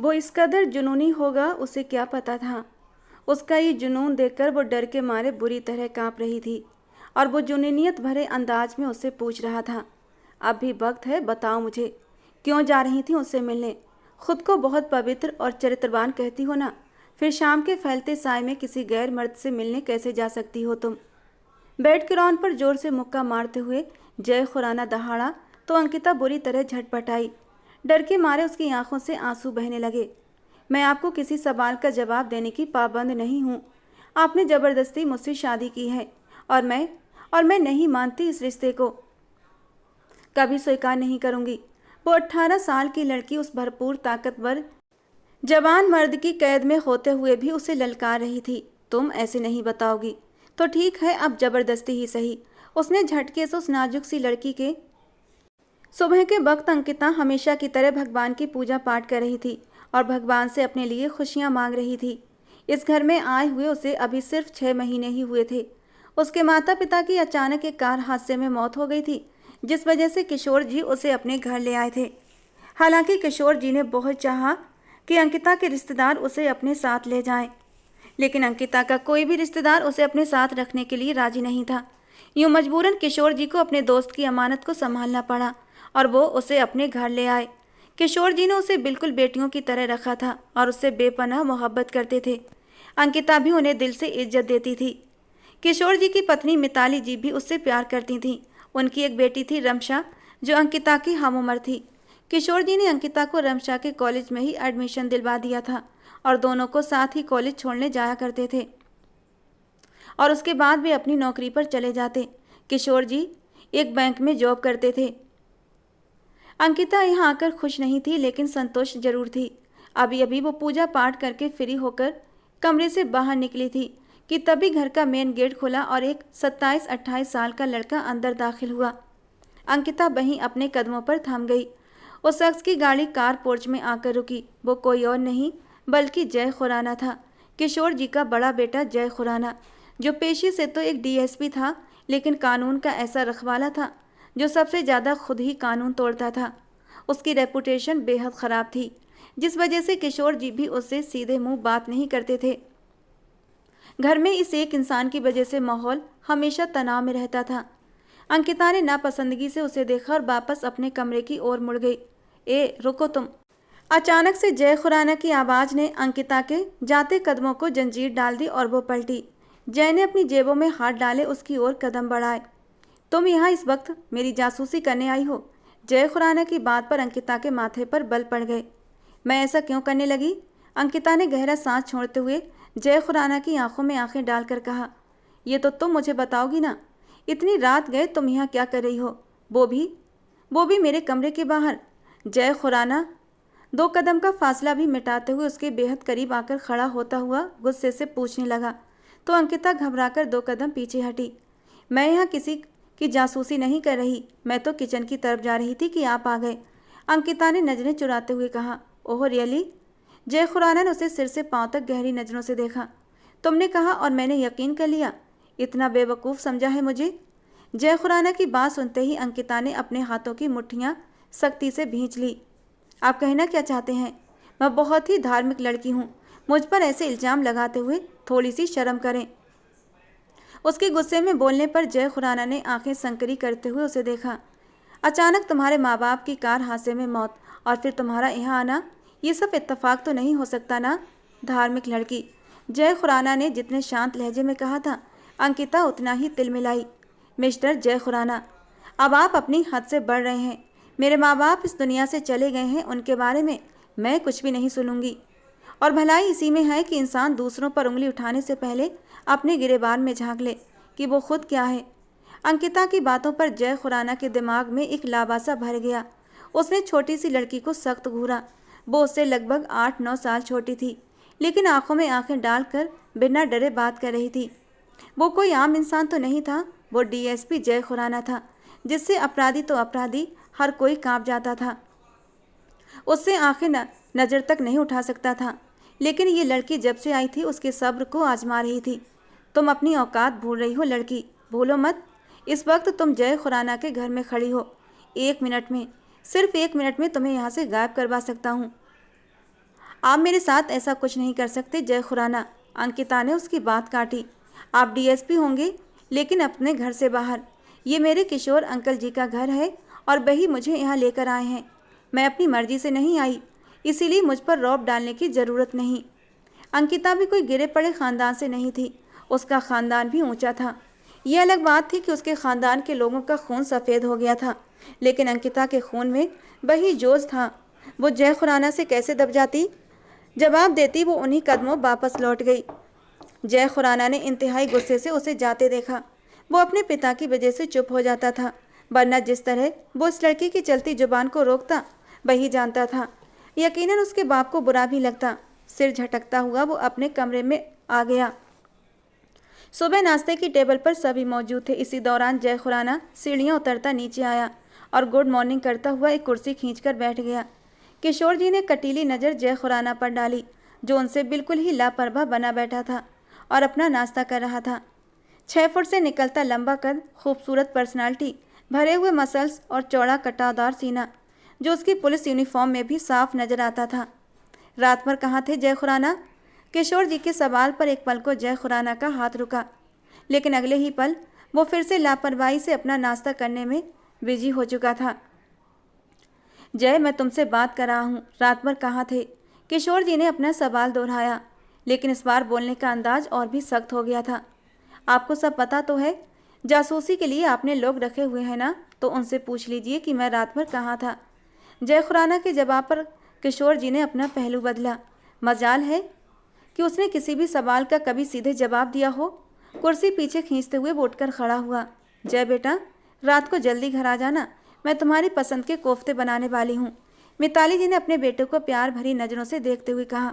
वो इस कदर जुनूनी होगा उसे क्या पता था। उसका ये जुनून देखकर वो डर के मारे बुरी तरह कांप रही थी और वो जुनूनियत भरे अंदाज में उससे पूछ रहा था, अब भी वक्त है, बताओ मुझे, क्यों जा रही थी उससे मिलने? खुद को बहुत पवित्र और चरित्रवान कहती हो ना, फिर शाम के फैलते साय में किसी गैर मर्द से मिलने कैसे जा सकती हो तुम? बेड किरौन पर जोर से मुक्का मारते हुए जय खुराना दहाड़ा तो अंकिता बुरी तरह झटपटाई। डर के मारे उसकी आंखों से आंसू बहने लगे। मैं आपको किसी सवाल का जवाब देने की पाबंद नहीं हूँ। आपने ज़बरदस्ती मुझसे शादी की है और मैं नहीं मानती इस रिश्ते को, कभी स्वीकार नहीं करूँगी। वो 18 साल की लड़की उस भरपूर ताकतवर जवान मर्द की कैद में होते हुए भी उसे ललकार रही थी। तुम ऐसे नहीं बताओगी तो ठीक है, अब जबरदस्ती ही सही। उसने झटके से उस नाजुक सी लड़की के सुबह के वक्त अंकिता हमेशा की तरह भगवान की पूजा पाठ कर रही थी और भगवान से अपने लिए खुशियां मांग रही थी। इस घर में आए हुए उसे अभी सिर्फ 6 महीने ही हुए थे। उसके माता पिता की अचानक एक कार हादसे में मौत हो गई थी, जिस वजह से किशोर जी उसे अपने घर ले आए थे। हालांकि किशोर जी ने बहुत चाहा कि अंकिता के रिश्तेदार उसे अपने साथ ले जाएं, लेकिन अंकिता का कोई भी रिश्तेदार उसे अपने साथ रखने के लिए राजी नहीं था। यूं मजबूरन किशोर जी को अपने दोस्त की अमानत को संभालना पड़ा और वो उसे अपने घर ले आए। किशोर जी ने उसे बिल्कुल बेटियों की तरह रखा था और उससे बेपनाह मोहब्बत करते थे। अंकिता भी उन्हें दिल से इज्जत देती थी। किशोर जी की पत्नी मिताली जी भी उससे प्यार करती थीं। उनकी एक बेटी थी रमशा, जो अंकिता की हम उम्र थी। किशोर जी ने अंकिता को रमशा के कॉलेज में ही एडमिशन दिलवा दिया था और दोनों को साथ ही कॉलेज छोड़ने जाया करते थे और उसके बाद वे अपनी नौकरी पर चले जाते। किशोर जी एक बैंक में जॉब करते थे। अंकिता यहाँ आकर खुश नहीं थी, लेकिन संतुष्ट जरूर थी। अभी अभी वो पूजा पाठ करके फ्री होकर कमरे से बाहर निकली थी कि तभी घर का मेन गेट खुला और एक 27-28 साल का लड़का अंदर दाखिल हुआ। अंकिता वहीं अपने कदमों पर थम गई। उस शख्स की गाड़ी कार पोर्च में आकर रुकी। वो कोई और नहीं बल्कि जय खुराना था, किशोर जी का बड़ा बेटा जय खुराना, जो पेशे से तो एक डीएसपी था, लेकिन कानून का ऐसा रखवाला था जो सबसे ज़्यादा खुद ही कानून तोड़ता था। उसकी रेपुटेशन बेहद ख़राब थी, जिस वजह से किशोर जी भी उससे सीधे मुंह बात नहीं करते थे। घर में इस एक इंसान की वजह से माहौल हमेशा तनाव में रहता था। अंकिता ने नापसंदगी से उसे देखा और वापस अपने कमरे की ओर मुड़ गई। ए रुको तुम! अचानक से जय खुराना की आवाज़ ने अंकिता के जाते कदमों को जंजीर डाल दी और वो पलटी। जय ने अपनी जेबों में हाथ डाले उसकी ओर कदम बढ़ाए। तुम यहाँ इस वक्त मेरी जासूसी करने आई हो? जय खुराना की बात पर अंकिता के माथे पर बल पड़ गए। मैं ऐसा क्यों करने लगी? अंकिता ने गहरा सांस छोड़ते हुए जय खुराना की आंखों में आंखें डालकर कहा, ये तो तुम मुझे बताओगी ना? इतनी रात गए तुम यहाँ क्या कर रही हो? वो भी मेरे कमरे के बाहर। जय खुराना 2 कदम का फासला भी मिटाते हुए उसके बेहद करीब आकर खड़ा होता हुआ गुस्से से पूछने लगा, तो अंकिता घबराकर 2 कदम पीछे हटी। मैं यहाँ किसी की जासूसी नहीं कर रही, मैं तो किचन की तरफ जा रही थी कि आप आ गए। अंकिता ने नजरें चुराते हुए कहा। Oh really? जय खुराना ने उसे सिर से पांव तक गहरी नजरों से देखा। तुमने कहा और मैंने यकीन कर लिया? इतना बेवकूफ़ समझा है मुझे? जय खुराना की बात सुनते ही अंकिता ने अपने हाथों की मुट्ठियां सख्ती से भींच ली। आप कहना क्या चाहते हैं? मैं बहुत ही धार्मिक लड़की हूँ, मुझ पर ऐसे इल्ज़ाम लगाते हुए थोड़ी सी शर्म करें। उसके गुस्से में बोलने पर जय खुराना ने आंखें संकरी करते हुए उसे देखा। अचानक तुम्हारे माँ बाप की कार हादसे में मौत और फिर तुम्हारा यहाँ आना, ये सब इत्तेफाक तो नहीं हो सकता ना? धार्मिक लड़की, जय खुराना ने जितने शांत लहजे में कहा था, अंकिता उतना ही तिलमिलाई। मिस्टर जय खुराना, अब आप अपनी हद से बढ़ रहे हैं। मेरे माँ बाप इस दुनिया से चले गए हैं, उनके बारे में मैं कुछ भी नहीं सुनूंगी। और भलाई इसी में है कि इंसान दूसरों पर उंगली उठाने से पहले अपने गिरेबान में झांक ले कि वो खुद क्या है। अंकिता की बातों पर जय खुराना के दिमाग में एक लाबासा भर गया। उसने छोटी सी लड़की को सख्त घूरा। वो उससे लगभग 8-9 साल छोटी थी, लेकिन आंखों में आंखें डालकर बिना डरे बात कर रही थी। वो कोई आम इंसान तो नहीं था, वो डीएसपी जय खुराना था, जिससे अपराधी तो अपराधी हर कोई कांप जाता था। उससे आंखें नज़र तक नहीं उठा सकता था। लेकिन ये लड़की जब से आई थी उसके सब्र को आजमा रही थी। तुम अपनी औकात भूल रही हो लड़की, भूलो मत। इस वक्त तुम जय खुराना के घर में खड़ी हो। 1 मिनट में, सिर्फ 1 मिनट में तुम्हें यहाँ से गायब करवा सकता हूँ। आप मेरे साथ ऐसा कुछ नहीं कर सकते जय खुराना। अंकिता ने उसकी बात काटी। आप डीएसपी होंगे लेकिन अपने घर से बाहर। ये मेरे किशोर अंकल जी का घर है और वही मुझे यहाँ लेकर आए हैं। मैं अपनी मर्जी से नहीं आई, इसीलिए मुझ पर रौब डालने की ज़रूरत नहीं। अंकिता भी कोई गिरे पड़े ख़ानदान से नहीं थी, उसका ख़ानदान भी ऊंचा था। ये अलग बात थी कि उसके ख़ानदान के लोगों का खून सफ़ेद हो गया था, लेकिन अंकिता के खून में वही जोश था। वो जय खुराना से कैसे दब जाती? जवाब देती वो उन्हीं कदमों वापस लौट गई। जय खुराना ने इंतहाई गुस्से से उसे जाते देखा। वो अपने पिता की वजह से चुप हो जाता था, वरना जिस तरह वो उस लड़की की चलती जुबान को रोकता वही जानता था। यकीनन उसके बाप को बुरा भी लगता। सिर झटकता हुआ वो अपने कमरे में आ गया। सुबह नाश्ते की टेबल पर सभी मौजूद थे। इसी दौरान जय खुराना सीढ़ियाँ उतरता नीचे आया और गुड मॉर्निंग करता हुआ एक कुर्सी खींचकर बैठ गया। किशोर जी ने कटीली नज़र जय खुराना पर डाली, जो उनसे बिल्कुल ही लापरवाह बना बैठा था और अपना नाश्ता कर रहा था। 6 फुट से निकलता लंबा कद, खूबसूरत पर्सनालिटी, भरे हुए मसल्स और चौड़ा कटादार सीना, जो उसकी पुलिस यूनिफॉर्म में भी साफ नजर आता था। रात भर कहाँ थे जय खुराना? किशोर जी के सवाल पर एक पल को जय खुराना का हाथ रुका, लेकिन अगले ही पल वो फिर से लापरवाही से अपना नाश्ता करने में बिजी हो चुका था। जय, मैं तुमसे बात कर रहा हूँ, रात भर कहाँ थे? किशोर जी ने अपना सवाल दोहराया, लेकिन इस बार बोलने का अंदाज और भी सख्त हो गया था। आपको सब पता तो है, जासूसी के लिए आपने लोग रखे हुए हैं ना, तो उनसे पूछ लीजिए कि मैं रात भर कहाँ था। जय खुराना के जवाब पर किशोर जी ने अपना पहलू बदला। मजाल है कि उसने किसी भी सवाल का कभी सीधे जवाब दिया हो। कुर्सी पीछे खींचते हुए वो उठकर खड़ा हुआ। जय बेटा, रात को जल्दी घर आ जाना, मैं तुम्हारी पसंद के कोफ्ते बनाने वाली हूँ। मिताली जी ने अपने बेटे को प्यार भरी नज़रों से देखते हुए कहा।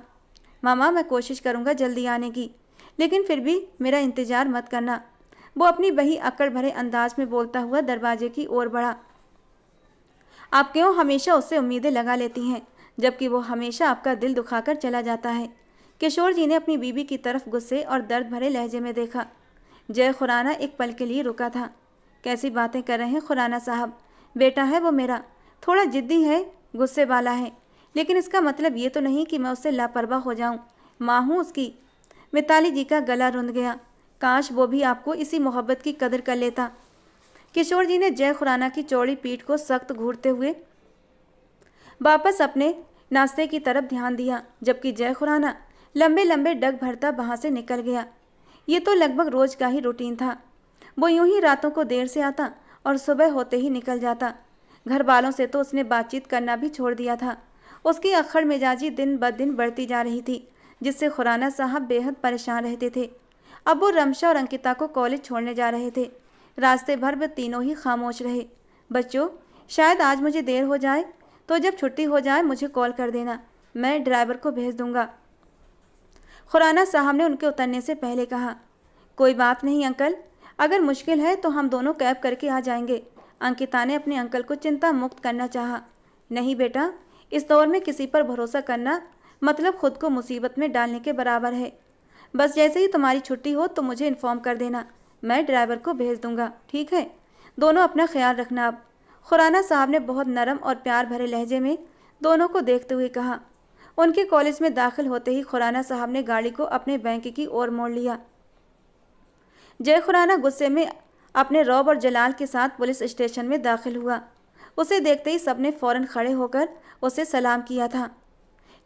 मामा, मैं कोशिश करूँगा जल्दी आने की, लेकिन फिर भी मेरा इंतज़ार मत करना। वो अपनी वही अकड़ भरे अंदाज में बोलता हुआ दरवाजे की ओर बढ़ा। आप क्यों हमेशा उससे उम्मीदें लगा लेती हैं, जबकि वो हमेशा आपका दिल दुखाकर चला जाता है? किशोर जी ने अपनी बीवी की तरफ गुस्से और दर्द भरे लहजे में देखा। जय खुराना एक पल के लिए रुका था। कैसी बातें कर रहे हैं खुराना साहब? बेटा है वो मेरा, थोड़ा जिद्दी है, गुस्से वाला है, लेकिन इसका मतलब ये तो नहीं कि मैं उससे लापरवाह हो जाऊं। माँ हूँ उसकी। मिताली जी का गला रुंध गया। काश वो भी आपको इसी मोहब्बत की कदर कर लेता। किशोर जी ने जय खुराना की चौड़ी पीठ को सख्त घूरते हुए वापस अपने नाश्ते की तरफ ध्यान दिया, जबकि जय खुराना लंबे लंबे डग भरता वहाँ से निकल गया। ये तो लगभग रोज का ही रूटीन था। वो यूं ही रातों को देर से आता और सुबह होते ही निकल जाता। घर वालों से तो उसने बातचीत करना भी छोड़ दिया था। उसकी अक्खड़ मिजाजी दिन ब दिन बढ़ती जा रही थी, जिससे खुराना साहब बेहद परेशान रहते थे। अब वो रमशा और अंकिता को कॉलेज छोड़ने जा रहे थे। रास्ते भर वे तीनों ही खामोश रहे। बच्चों, शायद आज मुझे देर हो जाए, तो जब छुट्टी हो जाए मुझे कॉल कर देना, मैं ड्राइवर को भेज दूंगा। खुराना साहब ने उनके उतरने से पहले कहा। कोई बात नहीं अंकल, अगर मुश्किल है तो हम दोनों कैब करके आ जाएंगे। अंकिता ने अपने अंकल को चिंता मुक्त करना चाहा। नहीं बेटा, इस दौर में किसी पर भरोसा करना मतलब खुद को मुसीबत में डालने के बराबर है। बस जैसे ही तुम्हारी छुट्टी हो तो मुझे इन्फॉर्म कर देना, मैं ड्राइवर को भेज दूंगा, ठीक है? दोनों अपना ख्याल रखना। अब खुराना साहब ने बहुत नरम और प्यार भरे लहजे में दोनों को देखते हुए कहा। उनके कॉलेज में दाखिल होते ही खुराना साहब ने गाड़ी को अपने बैंक की ओर मोड़ लिया। जय खुराना गुस्से में अपने रौब और जलाल के साथ पुलिस स्टेशन में दाखिल हुआ। उसे देखते ही सबने फौरन खड़े होकर उसे सलाम किया था,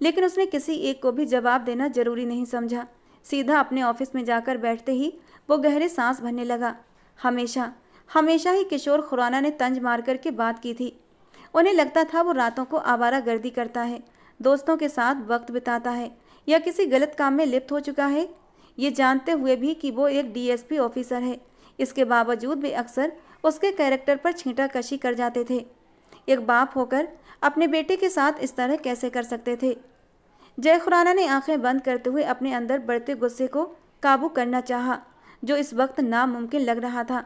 लेकिन उसने किसी एक को भी जवाब देना जरूरी नहीं समझा। सीधा अपने ऑफिस में जाकर बैठते ही वो गहरे सांस भरने लगा। हमेशा हमेशा ही किशोर खुराना ने तंज मार कर के बात की थी। उन्हें लगता था वो रातों को आवारागर्दी करता है, दोस्तों के साथ वक्त बिताता है या किसी गलत काम में लिप्त हो चुका है। ये जानते हुए भी कि वो एक डीएसपी ऑफिसर है, इसके बावजूद भी अक्सर उसके कैरेक्टर पर छींटाकशी कर जाते थे। एक बाप होकर अपने बेटे के साथ इस तरह कैसे कर सकते थे? जय खुराना ने आंखें बंद करते हुए अपने अंदर बढ़ते गुस्से को काबू करना चाहा, जो इस वक्त नामुमकिन लग रहा था।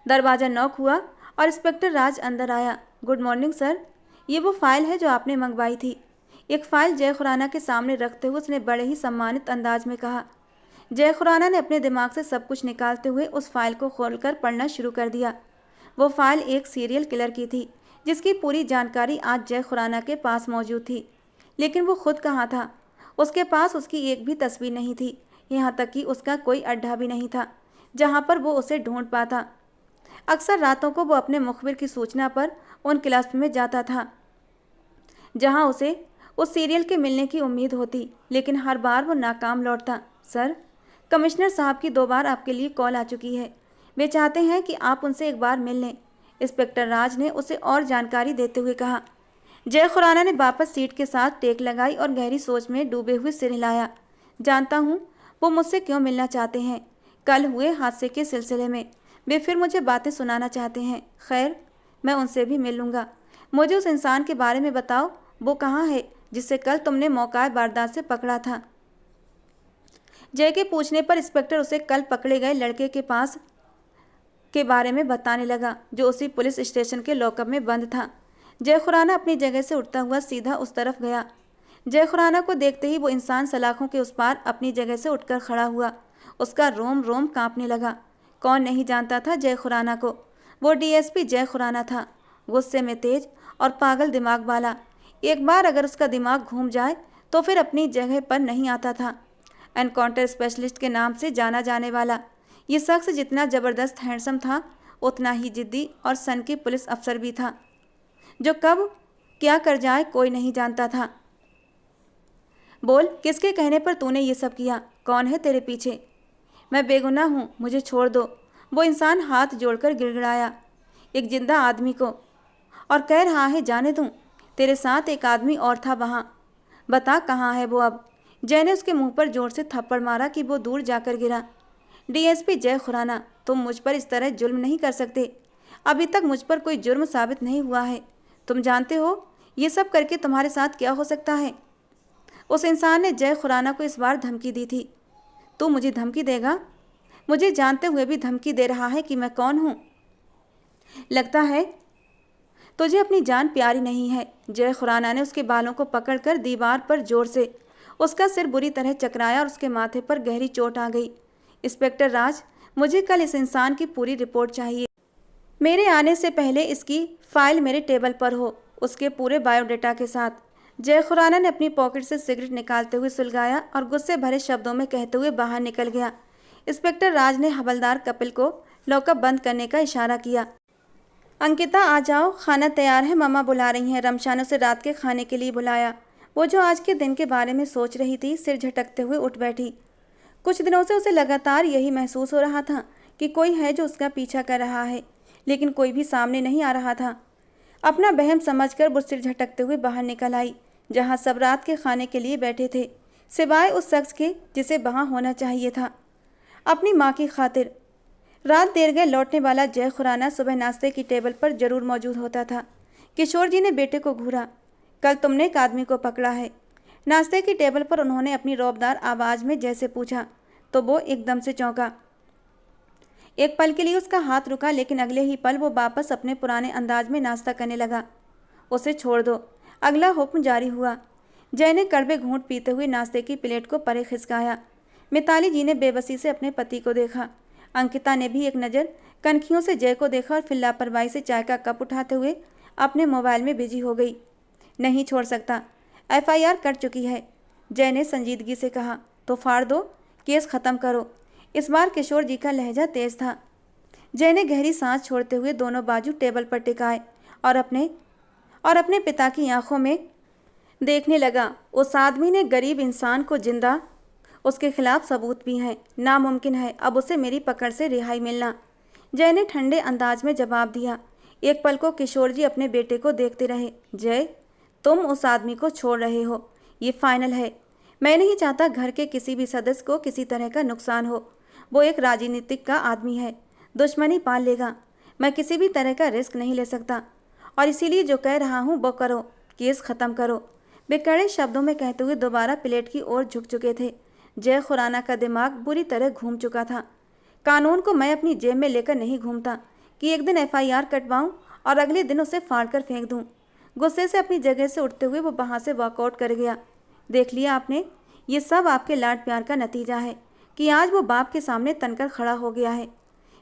दरवाज़ा नॉक हुआ और इंस्पेक्टर राज अंदर आया। गुड मॉर्निंग सर, ये वो फाइल है जो आपने मंगवाई थी। एक फाइल जय खुराना के सामने रखते हुए उसने बड़े ही सम्मानित अंदाज में कहा। जय खुराना ने अपने दिमाग से सब कुछ निकालते हुए उस फाइल को खोलकर पढ़ना शुरू कर दिया। वो फाइल एक सीरियल किलर की थी, जिसकी पूरी जानकारी आज जय खुराना के पास मौजूद थी, लेकिन वो खुद कहाँ था? उसके पास उसकी एक भी तस्वीर नहीं थी, यहाँ तक कि उसका कोई अड्डा भी नहीं था जहाँ पर वो उसे ढूंढ पाता। अक्सर रातों को वो अपने मुखबिर की सूचना पर उन क्लब में जाता था जहाँ उसे उस सीरियल के मिलने की उम्मीद होती, लेकिन हर बार वो नाकाम लौटता। सर, कमिश्नर साहब की 2 बार आपके लिए कॉल आ चुकी है। वे चाहते हैं कि आप उनसे एक बार मिल लें। इंस्पेक्टर राज ने उसे और जानकारी देते हुए कहा। जय खुराना ने वापस सीट के साथ टेक लगाई और गहरी सोच में डूबे हुए सिर हिलाया। जानता हूँ वो मुझसे क्यों मिलना चाहते हैं। कल हुए हादसे के सिलसिले में वे फिर मुझे बातें सुनाना चाहते हैं। खैर, मैं उनसे भी मिल लूँगा। मुझे उस इंसान के बारे में बताओ, वो कहाँ है जिसे कल तुमने मौका वारदात से पकड़ा था? जय के पूछने पर इंस्पेक्टर उसे कल पकड़े गए लड़के के पास के बारे में बताने लगा, जो उसी पुलिस स्टेशन के लॉकअप में बंद था। जय खुराना अपनी जगह से उठता हुआ सीधा उस तरफ गया। जय खुराना को देखते ही वो इंसान सलाखों के उस पार अपनी जगह से उठकर खड़ा हुआ। उसका रोम रोम कांपने लगा। कौन नहीं जानता था जय खुराना को? वो डीएसपी जय खुराना था, गुस्से में तेज और पागल दिमाग वाला। एक बार अगर उसका दिमाग घूम जाए तो फिर अपनी जगह पर नहीं आता था। एनकाउंटर स्पेशलिस्ट के नाम से जाना जाने वाला ये शख्स जितना ज़बरदस्त हैंडसम था, उतना ही जिद्दी और सनकी पुलिस अफसर भी था, जो कब क्या कर जाए कोई नहीं जानता था। बोल, किसके कहने पर तूने ये सब किया? कौन है तेरे पीछे? मैं बेगुनाह हूँ, मुझे छोड़ दो। वो इंसान हाथ जोड़कर गिड़गिड़ाया। एक जिंदा आदमी को और कह रहा है जाने दूँ? तेरे साथ एक आदमी और था वहाँ, बता कहाँ है वो अब? जय ने उसके मुंह पर जोर से थप्पड़ मारा कि वो दूर जाकर गिरा। डीएसपी जय खुराना, तुम मुझ पर इस तरह जुल्म नहीं कर सकते। अभी तक मुझ पर कोई जुर्म साबित नहीं हुआ है। तुम जानते हो ये सब करके तुम्हारे साथ क्या हो सकता है? उस इंसान ने जय खुराना को इस बार धमकी दी थी। तू मुझे धमकी देगा? मुझे जानते हुए भी धमकी दे रहा है कि मैं कौन हूँ? लगता है तुझे अपनी जान प्यारी नहीं है। जय खुराना ने उसके बालों को पकड़कर दीवार पर जोर से उसका सिर बुरी तरह चकराया और उसके माथे पर गहरी चोट आ गई। इंस्पेक्टर राज, मुझे कल इस इंसान की पूरी रिपोर्ट चाहिए। मेरे आने से पहले इसकी फाइल मेरे टेबल पर हो, उसके पूरे बायोडाटा के साथ। जय खुराना ने अपनी पॉकेट से सिगरेट निकालते हुए सुलगाया और गुस्से भरे शब्दों में कहते हुए बाहर निकल गया। इंस्पेक्टर राज ने हवलदार कपिल को लॉकअप बंद करने का इशारा किया। अंकिता, आ जाओ, खाना तैयार है, मम्मा बुला रही हैं। रमशा ने उसे रात के खाने के लिए बुलाया। वो जो आज के दिन के बारे में सोच रही थी, सिर झटकते हुए उठ बैठी। कुछ दिनों से उसे लगातार यही महसूस हो रहा था कि कोई है जो उसका पीछा कर रहा है, लेकिन कोई भी सामने नहीं आ रहा था। अपना बहम समझकर वो सिर झटकते हुए बाहर निकल आई, जहाँ सब रात के खाने के लिए बैठे थे, सिवाय उस शख्स के जिसे वहाँ होना चाहिए था, अपनी माँ की खातिर। रात देर गए लौटने वाला जय खुराना सुबह नाश्ते की टेबल पर जरूर मौजूद होता था। किशोर जी ने बेटे को घूरा। कल तुमने एक आदमी को पकड़ा है। नाश्ते की टेबल पर उन्होंने अपनी रौबदार आवाज़ में जैसे पूछा तो वो एकदम से चौंका। एक पल के लिए उसका हाथ रुका, लेकिन अगले ही पल वो वापस अपने पुराने अंदाज में नाश्ता करने लगा। उसे छोड़ दो, अगला हुक्म जारी हुआ। जय ने कड़वे घूंट पीते हुए नाश्ते की प्लेट को परे खिसकाया। मिताली जी ने बेबसी से अपने पति को देखा। अंकिता ने भी एक नज़र कनखियों से जय को देखा और फिर लापरवाही से चाय का कप उठाते हुए अपने मोबाइल में बिजी हो गई। नहीं छोड़ सकता, एफआईआर कट चुकी है, जय ने संजीदगी से कहा। तो फाड़ दो, केस ख़त्म करो। इस बार किशोर जी का लहजा तेज था। जय ने गहरी सांस छोड़ते हुए दोनों बाजू टेबल पर टिकाए और अपने पिता की आंखों में देखने लगा। उस आदमी ने गरीब इंसान को जिंदा, उसके खिलाफ सबूत भी हैं। नामुमकिन है अब उसे मेरी पकड़ से रिहाई मिलना, जय ने ठंडे अंदाज में जवाब दिया। एक पल को किशोर जी अपने बेटे को देखते रहे। जय, तुम उस आदमी को छोड़ रहे हो, ये फाइनल है। मैं नहीं चाहता घर के किसी भी सदस्य को किसी तरह का नुकसान हो। वो एक राजनीतिक का आदमी है, दुश्मनी पाल लेगा। मैं किसी भी तरह का रिस्क नहीं ले सकता और इसीलिए जो कह रहा हूँ वो करो, केस ख़त्म करो। वे कड़े शब्दों में कहते हुए दोबारा प्लेट की ओर झुक चुके थे। जय खुराना का दिमाग बुरी तरह घूम चुका था। कानून को मैं अपनी जेब में लेकर नहीं घूमता कि एक दिन एफआईआर कटवाऊं और अगले दिन उसे फाड़कर फेंक दूं। गुस्से से अपनी जगह से उठते हुए वो वहाँ से वॉकआउट कर गया। देख लिया आपने, ये सब आपके लाड प्यार का नतीजा है कि आज वो बाप के सामने तनकर खड़ा हो गया है।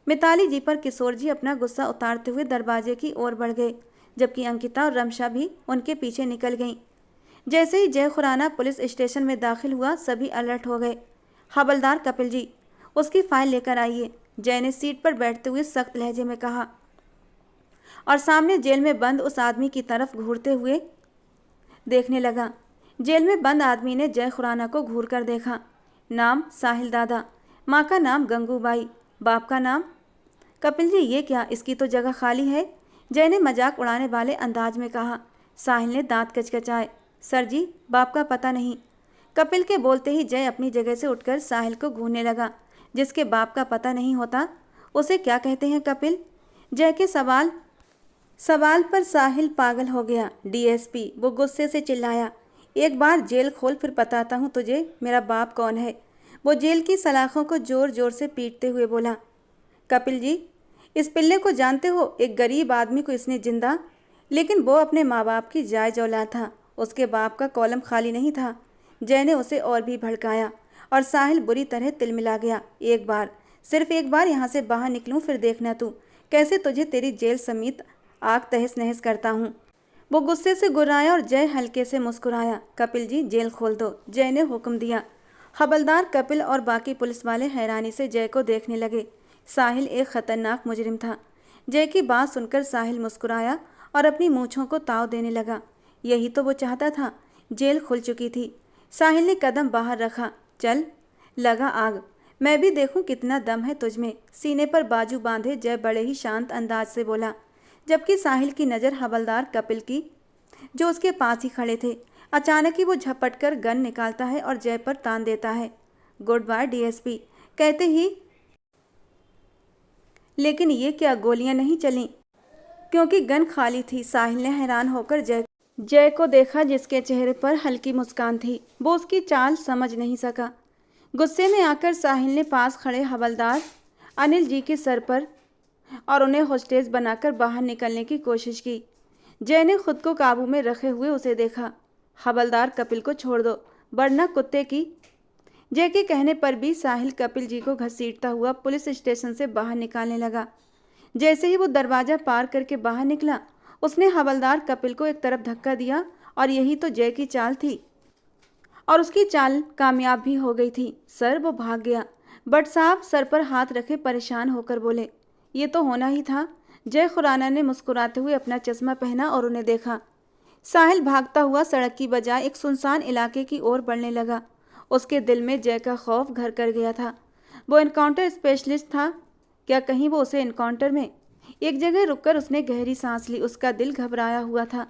मिताली जी पर किशोर जी अपना गुस्सा उतारते हुए दरवाजे की ओर बढ़ गए, जबकि अंकिता और रमशा भी उनके पीछे निकल गईं। जैसे ही जय खुराना पुलिस स्टेशन में दाखिल हुआ, सभी अलर्ट हो गए। हवलदार कपिल जी, उसकी फाइल लेकर आइए, जय ने सीट पर बैठते हुए सख्त लहजे में कहा और सामने जेल में बंद उस आदमी की तरफ घूरते हुए देखने लगा। जेल में बंद आदमी ने जय खुराना को घूर कर देखा। नाम साहिल दादा, माँ का नाम गंगूबाई, बाप का नाम। कपिल जी, ये क्या, इसकी तो जगह खाली है, जय ने मजाक उड़ाने वाले अंदाज में कहा। साहिल ने दांत कचकचाए। सर जी, बाप का पता नहीं। कपिल के बोलते ही जय अपनी जगह से उठकर साहिल को घूरने लगा। जिसके बाप का पता नहीं होता उसे क्या कहते हैं कपिल? जय के सवाल पर साहिल पागल हो गया। डीएसपी, वो गुस्से से चिल्लाया, एक बार जेल खोल फिर बताता हूँ तुझे मेरा बाप कौन है। वो जेल की सलाखों को जोर जोर से पीटते हुए बोला। कपिल जी, इस पिल्ले को जानते हो? एक गरीब आदमी को इसने जिंदा, लेकिन वो अपने माँ बाप की जायज औलाद था, उसके बाप का कॉलम खाली नहीं था। जय ने उसे और भी भड़काया और साहिल बुरी तरह तिलमिला गया। एक बार, सिर्फ एक बार यहाँ से बाहर निकलूँ फिर देखना तू कैसे तुझे तेरी जेल समेत आग तहस नहस करता हूँ। वो गुस्से से गुर्राया और जय हल्के से मुस्कुराया। कपिल जी, जेल खोल दो, जय ने हुक्म दिया। हवलदार कपिल और बाकी पुलिस वाले हैरानी से जय को देखने लगे। साहिल एक खतरनाक मुजरिम था। जय की बात सुनकर साहिल मुस्कुराया और अपनी मूंछों को ताव देने लगा। यही तो वो चाहता था। जेल खुल चुकी थी। साहिल ने कदम बाहर रखा। चल, लगा आग, मैं भी देखूं कितना दम है तुझमें, सीने पर बाजू बांधे जय बड़े ही शांत अंदाज से बोला, जबकि साहिल की नज़र हवलदार कपिल की, जो उसके पास ही खड़े थे। अचानक ही वो झपट कर गन निकालता है और जय पर तान देता है। गुड बाय डीएसपी कहते ही, लेकिन ये क्या, गोलियां नहीं चलीं? क्योंकि गन खाली थी। साहिल ने हैरान होकर जय को देखा, जिसके चेहरे पर हल्की मुस्कान थी। वो उसकी चाल समझ नहीं सका। गुस्से में आकर साहिल ने पास खड़े हवलदार अनिल जी के सर पर और उन्हें होस्टेज बनाकर बाहर निकलने की कोशिश की। जय ने खुद को काबू में रखे हुए उसे देखा। हवलदार कपिल को छोड़ दो, वरना कुत्ते की। जय के कहने पर भी साहिल कपिल जी को घसीटता हुआ पुलिस स्टेशन से बाहर निकालने लगा। जैसे ही वो दरवाज़ा पार करके बाहर निकला, उसने हवलदार कपिल को एक तरफ धक्का दिया और यही तो जय की चाल थी और उसकी चाल कामयाब भी हो गई थी। सर, वो भाग गया। बट साहब सर पर हाथ रखे परेशान होकर बोले, ये तो होना ही था। जय खुराना ने मुस्कुराते हुए अपना चश्मा पहना और उन्हें देखा। साहिल भागता हुआ सड़क की बजाय एक सुनसान इलाके की ओर बढ़ने लगा। उसके दिल में जय का खौफ घर कर गया था। वो एनकाउंटर स्पेशलिस्ट था, क्या कहीं वो उसे एनकाउंटर में? एक जगह रुककर उसने गहरी सांस ली। उसका दिल घबराया हुआ था।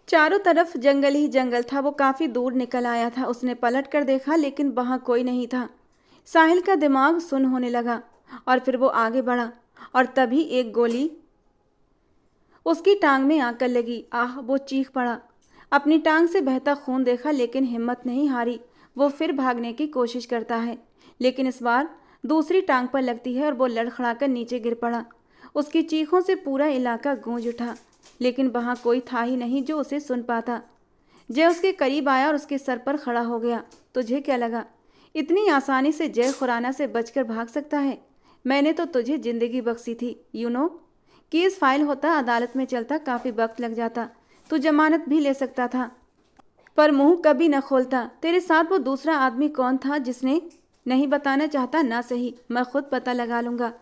चारों तरफ जंगल ही जंगल था। वो काफ़ी दूर निकल आया था। उसने पलट कर देखा, लेकिन वहाँ कोई नहीं था। साहिल का दिमाग सुन्न होने लगा और फिर वो आगे बढ़ा और तभी एक गोली उसकी टांग में आकर लगी। आह, वो चीख पड़ा। अपनी टांग से बहता खून देखा, लेकिन हिम्मत नहीं हारी। वो फिर भागने की कोशिश करता है, लेकिन इस बार दूसरी टांग पर लगती है और वो लड़खड़ाकर नीचे गिर पड़ा। उसकी चीखों से पूरा इलाका गूंज उठा, लेकिन वहाँ कोई था ही नहीं जो उसे सुन पाता। जय उसके करीब आया और उसके सर पर खड़ा हो गया। तुझे क्या लगा इतनी आसानी से जय खुराना से बचकर भाग सकता है? मैंने तो तुझे जिंदगी बख्शी थी। केस फाइल होता, अदालत में चलता, काफ़ी वक्त लग जाता, तू जमानत भी ले सकता था, पर मुंह कभी न खोलता। तेरे साथ वो दूसरा आदमी कौन था जिसने? नहीं बताना चाहता ना सही, मैं खुद पता लगा लूँगा,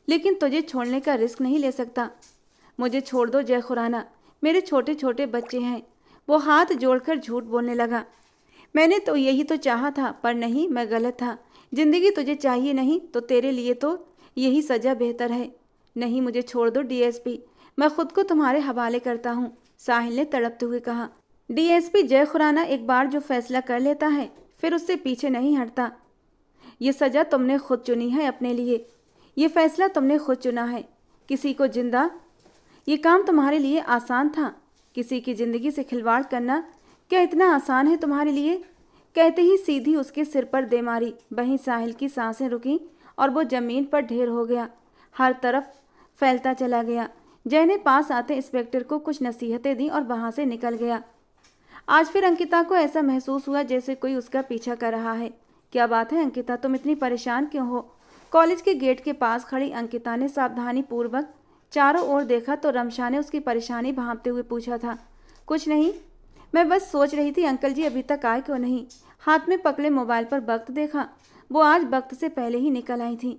लेकिन तुझे छोड़ने का रिस्क नहीं ले सकता। मुझे छोड़ दो जय खुराना, मेरे छोटे छोटे बच्चे हैं। वो हाथ जोड़कर झूठ बोलने लगा। मैंने तो यही तो चाहा था, पर नहीं, मैं गलत था। जिंदगी तुझे चाहिए नहीं तो तेरे लिए तो यही सज़ा बेहतर है। नहीं, मुझे छोड़ दो डीएसपी, मैं खुद को तुम्हारे हवाले करता हूँ, साहिल ने तड़पते हुए कहा। डीएसपी जय खुराना एक बार जो फैसला कर लेता है फिर उससे पीछे नहीं हटता। ये सज़ा तुमने खुद चुनी है अपने लिए, ये फैसला तुमने खुद चुना है। किसी को जिंदा, ये काम तुम्हारे लिए आसान था। किसी की ज़िंदगी से खिलवाड़ करना क्या इतना आसान है तुम्हारे लिए? कहते ही सीधी उसके सिर पर दे मारी। वहीं साहिल की सांसें रुकीं और वो ज़मीन पर ढेर हो गया, हर तरफ फैलता चला गया। जय ने पास आते इंस्पेक्टर को कुछ नसीहतें दी और वहाँ से निकल गया। आज फिर अंकिता को ऐसा महसूस हुआ जैसे कोई उसका पीछा कर रहा है। क्या बात है अंकिता, तुम इतनी परेशान क्यों हो? कॉलेज के गेट के पास खड़ी अंकिता ने सावधानी पूर्वक चारों ओर देखा तो रमशा ने उसकी परेशानी भांपते हुए पूछा था। कुछ नहीं, मैं बस सोच रही थी अंकल जी अभी तक आए क्यों नहीं। हाथ में पकड़े मोबाइल पर वक्त देखा, वो आज वक्त से पहले ही निकल आई थी।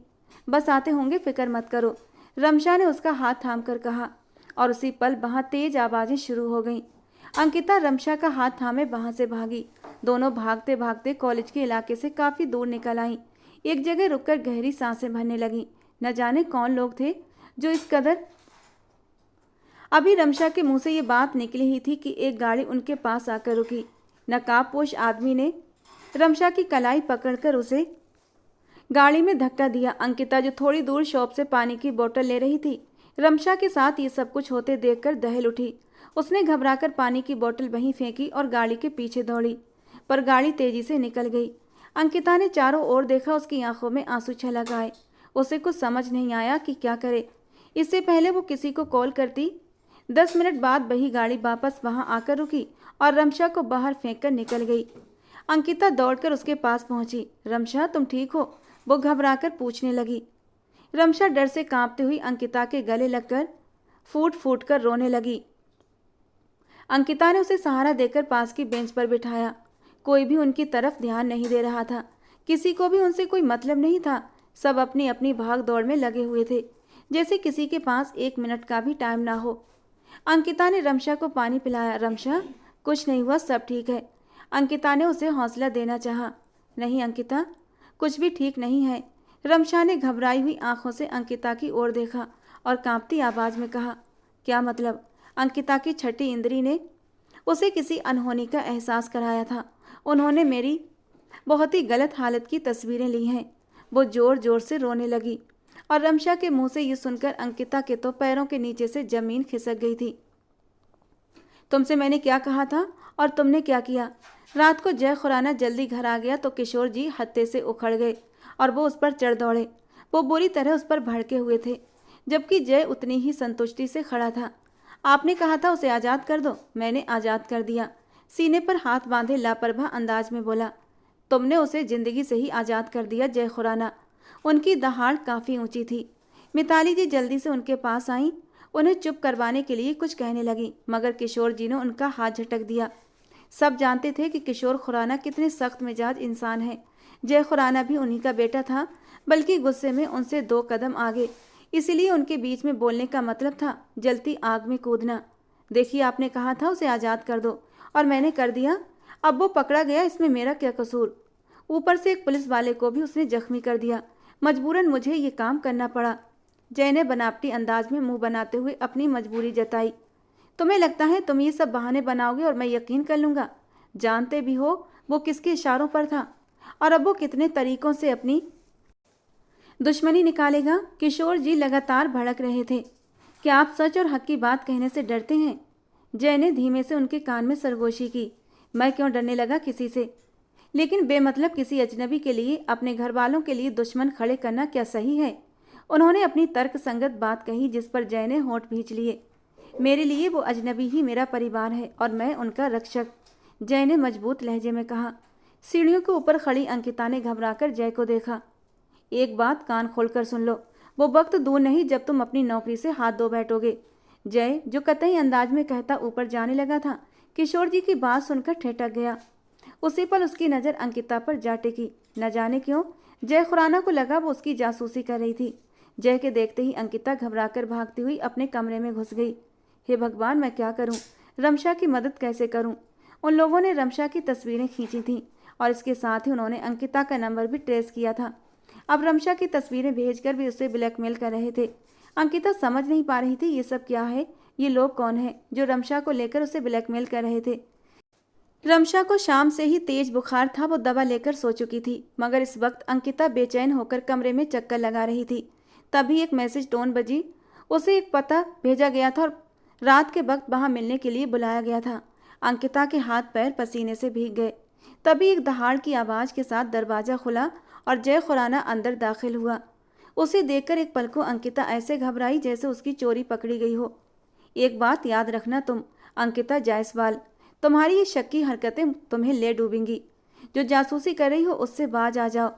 बस आते होंगे, फिक्र मत करो, रमशा ने उसका हाथ थाम कर कहा। और उसी पल वहाँ तेज आवाज़ें शुरू हो गईं। अंकिता रमशा का हाथ थामे वहाँ से भागी। दोनों भागते भागते कॉलेज के इलाके से काफ़ी दूर निकल आईं। एक जगह रुककर गहरी सांसें भरने लगीं। न जाने कौन लोग थे जो इस कदर। अभी रमशा के मुंह से ये बात निकली ही थी कि एक गाड़ी उनके पास आकर रुकी। नकाबपोश आदमी ने रमशा की कलाई पकड़कर उसे गाड़ी में धक्का दिया। अंकिता जो थोड़ी दूर शॉप से पानी की बोतल ले रही थी, रमशा के साथ ये सब कुछ होते देखकर दहल उठी। उसने घबराकर पानी की बोतल वहीं फेंकी और गाड़ी के पीछे दौड़ी, पर गाड़ी तेजी से निकल गई। अंकिता ने चारों ओर देखा, उसकी आंखों में आंसू छलक आए। उसे कुछ समझ नहीं आया कि क्या करे। इससे पहले वो किसी को कॉल करती। 10 मिनट बाद वही गाड़ी वापस वहां आकर रुकी और रमशा को बाहर फेंककर निकल गई। अंकिता दौड़कर उसके पास पहुंची। रमशा, तुम ठीक हो? वो घबराकर पूछने लगी। रमशा डर से कांपती हुई अंकिता के गले लगकर फूट फूट कर रोने लगी। अंकिता ने उसे सहारा देकर पास की बेंच पर बिठाया। कोई भी उनकी तरफ ध्यान नहीं दे रहा था। किसी को भी उनसे कोई मतलब नहीं था। सब अपनी अपनी भाग दौड़ में लगे हुए थे, जैसे किसी के पास 1 मिनट का भी टाइम ना हो। अंकिता ने रमशा को पानी पिलाया। रमशा, कुछ नहीं हुआ, सब ठीक है। अंकिता ने उसे हौसला देना चाहा। नहीं अंकिता, कुछ भी ठीक नहीं है। रमशा ने घबराई हुई आंखों से अंकिता की ओर देखा और कांपती आवाज में कहा। क्या मतलब? अंकिता की छठी इंद्री ने उसे किसी अनहोनी का एहसास कराया था। उन्होंने मेरी बहुत ही गलत हालत की तस्वीरें ली हैं। वो जोर जोर से रोने लगी और रमशा के मुंह से ये सुनकर अंकिता के तो पैरों के नीचे से जमीन खिसक गई थी। तुमसे मैंने क्या कहा था और तुमने क्या किया? रात को जय खुराना जल्दी घर आ गया तो किशोर जी हत्थे से उखड़ गए और वो उस पर चढ़ दौड़े। वो बुरी तरह उस पर भड़के हुए थे, जबकि जय उतनी ही संतुष्टि से खड़ा था। आपने कहा था उसे आज़ाद कर दो, मैंने आज़ाद कर दिया। सीने पर हाथ बांधे लापरवाह अंदाज में बोला। तुमने उसे जिंदगी से ही आज़ाद कर दिया जय खुराना। उनकी दहाड़ काफ़ी ऊंची थी। मिताली जी जल्दी से उनके पास आईं। उन्हें चुप करवाने के लिए कुछ कहने लगी, मगर किशोर जी ने उनका हाथ झटक दिया। सब जानते थे कि किशोर खुराना कितने सख्त मिजाज इंसान है। जय खुराना भी उन्हीं का बेटा था, बल्कि गुस्से में उनसे 2 कदम आगे। इसीलिए उनके बीच में बोलने का मतलब था जलती आग में कूदना। देखिए, आपने कहा था उसे आज़ाद कर दो और मैंने कर दिया। अब वो पकड़ा गया, इसमें मेरा क्या कसूर? ऊपर से एक पुलिस वाले को भी उसने जख्मी कर दिया। मजबूरन मुझे ये काम करना पड़ा। जय ने बनावटी अंदाज में मुंह बनाते हुए अपनी मजबूरी जताई। तुम्हें लगता है तुम ये सब बहाने बनाओगे और मैं यकीन कर लूँगा? जानते भी हो वो किसके इशारों पर था और अब वो कितने तरीकों से अपनी दुश्मनी निकालेगा। किशोर जी लगातार भड़क रहे थे। क्या आप सच और हक की बात कहने से डरते हैं? जय ने धीमे से उनके कान में सरगोशी की। मैं क्यों डरने लगा किसी से? लेकिन बेमतलब किसी अजनबी के लिए, अपने घर वालों के लिए दुश्मन खड़े करना क्या सही है? उन्होंने अपनी तर्क संगत बात कही, जिस पर जय ने होंठ भींच लिए। मेरे लिए वो अजनबी ही मेरा परिवार है और मैं उनका रक्षक, जय ने मजबूत लहजे में कहा। सीढ़ियों के ऊपर खड़ी अंकिता ने घबराकर जय को देखा। एक बात कान खोलकर सुन लो, वो वक्त दूर नहीं जब तुम अपनी नौकरी से हाथ धो बैठोगे। जय, जो कतई अंदाज में कहता ऊपर जाने लगा था, किशोर जी की बात सुनकर ठिठक गया। उसी पल उसकी नज़र अंकिता पर जा टिकी। न जाने क्यों जय खुराना को लगा वो उसकी जासूसी कर रही थी। जय के देखते ही अंकिता घबराकर भागती हुई अपने कमरे में घुस गई। हे भगवान, मैं क्या करूं? रमशा की मदद कैसे करूं? उन लोगों ने रमशा की तस्वीरें खींची थीं और इसके साथ ही उन्होंने अंकिता का नंबर भी ट्रेस किया था। अब रमशा की तस्वीरें भेजकर भी उसे ब्लैकमेल कर रहे थे। अंकिता समझ नहीं पा रही थी ये सब क्या है, ये लोग कौन हैं जो रमशा को लेकर उसे ब्लैकमेल कर रहे थे। रमशा को शाम से ही तेज बुखार था, वो दवा लेकर सो चुकी थी, मगर इस वक्त अंकिता बेचैन होकर कमरे में चक्कर लगा रही थी। तभी एक मैसेज टोन बजी। उसे एक पता भेजा गया था और रात के वक्त वहां मिलने के लिए बुलाया गया था। अंकिता के हाथ पैर पसीने से भीग गए। तभी एक दहाड़ की आवाज़ के साथ दरवाज़ा खुला और जय खुराना अंदर दाखिल हुआ। उसे देखकर एक पल को अंकिता ऐसे घबराई जैसे उसकी चोरी पकड़ी गई हो। एक बात याद रखना तुम अंकिता जायसवाल, तुम्हारी ये शक्की हरकतें तुम्हें ले डूबेंगी। जो जासूसी कर रही हो उससे बाज आ जाओ,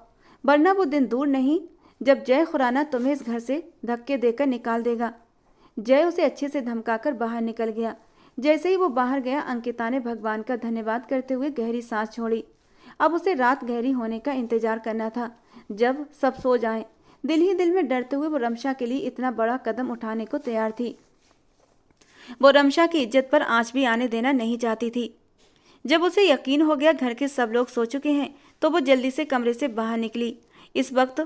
वरना वो दिन दूर नहीं जब जय खुराना तुम्हें इस घर से धक्के देकर निकाल देगा। जय उसे अच्छे से धमकाकर बाहर निकल गया। जैसे ही वो बाहर गया, अंकिता ने भगवान का धन्यवाद करते हुए गहरी सांस छोड़ी। अब उसे रात गहरी होने का इंतजार करना था, जब सब सो जाएं। दिल ही दिल में डरते हुए वो रमशा के लिए इतना बड़ा कदम उठाने को तैयार थी। वो रमशा की इज्जत पर आंच भी आने देना नहीं चाहती थी। जब उसे यकीन हो गया घर के सब लोग सो चुके हैं, तो वो जल्दी से कमरे से बाहर निकली। इस वक्त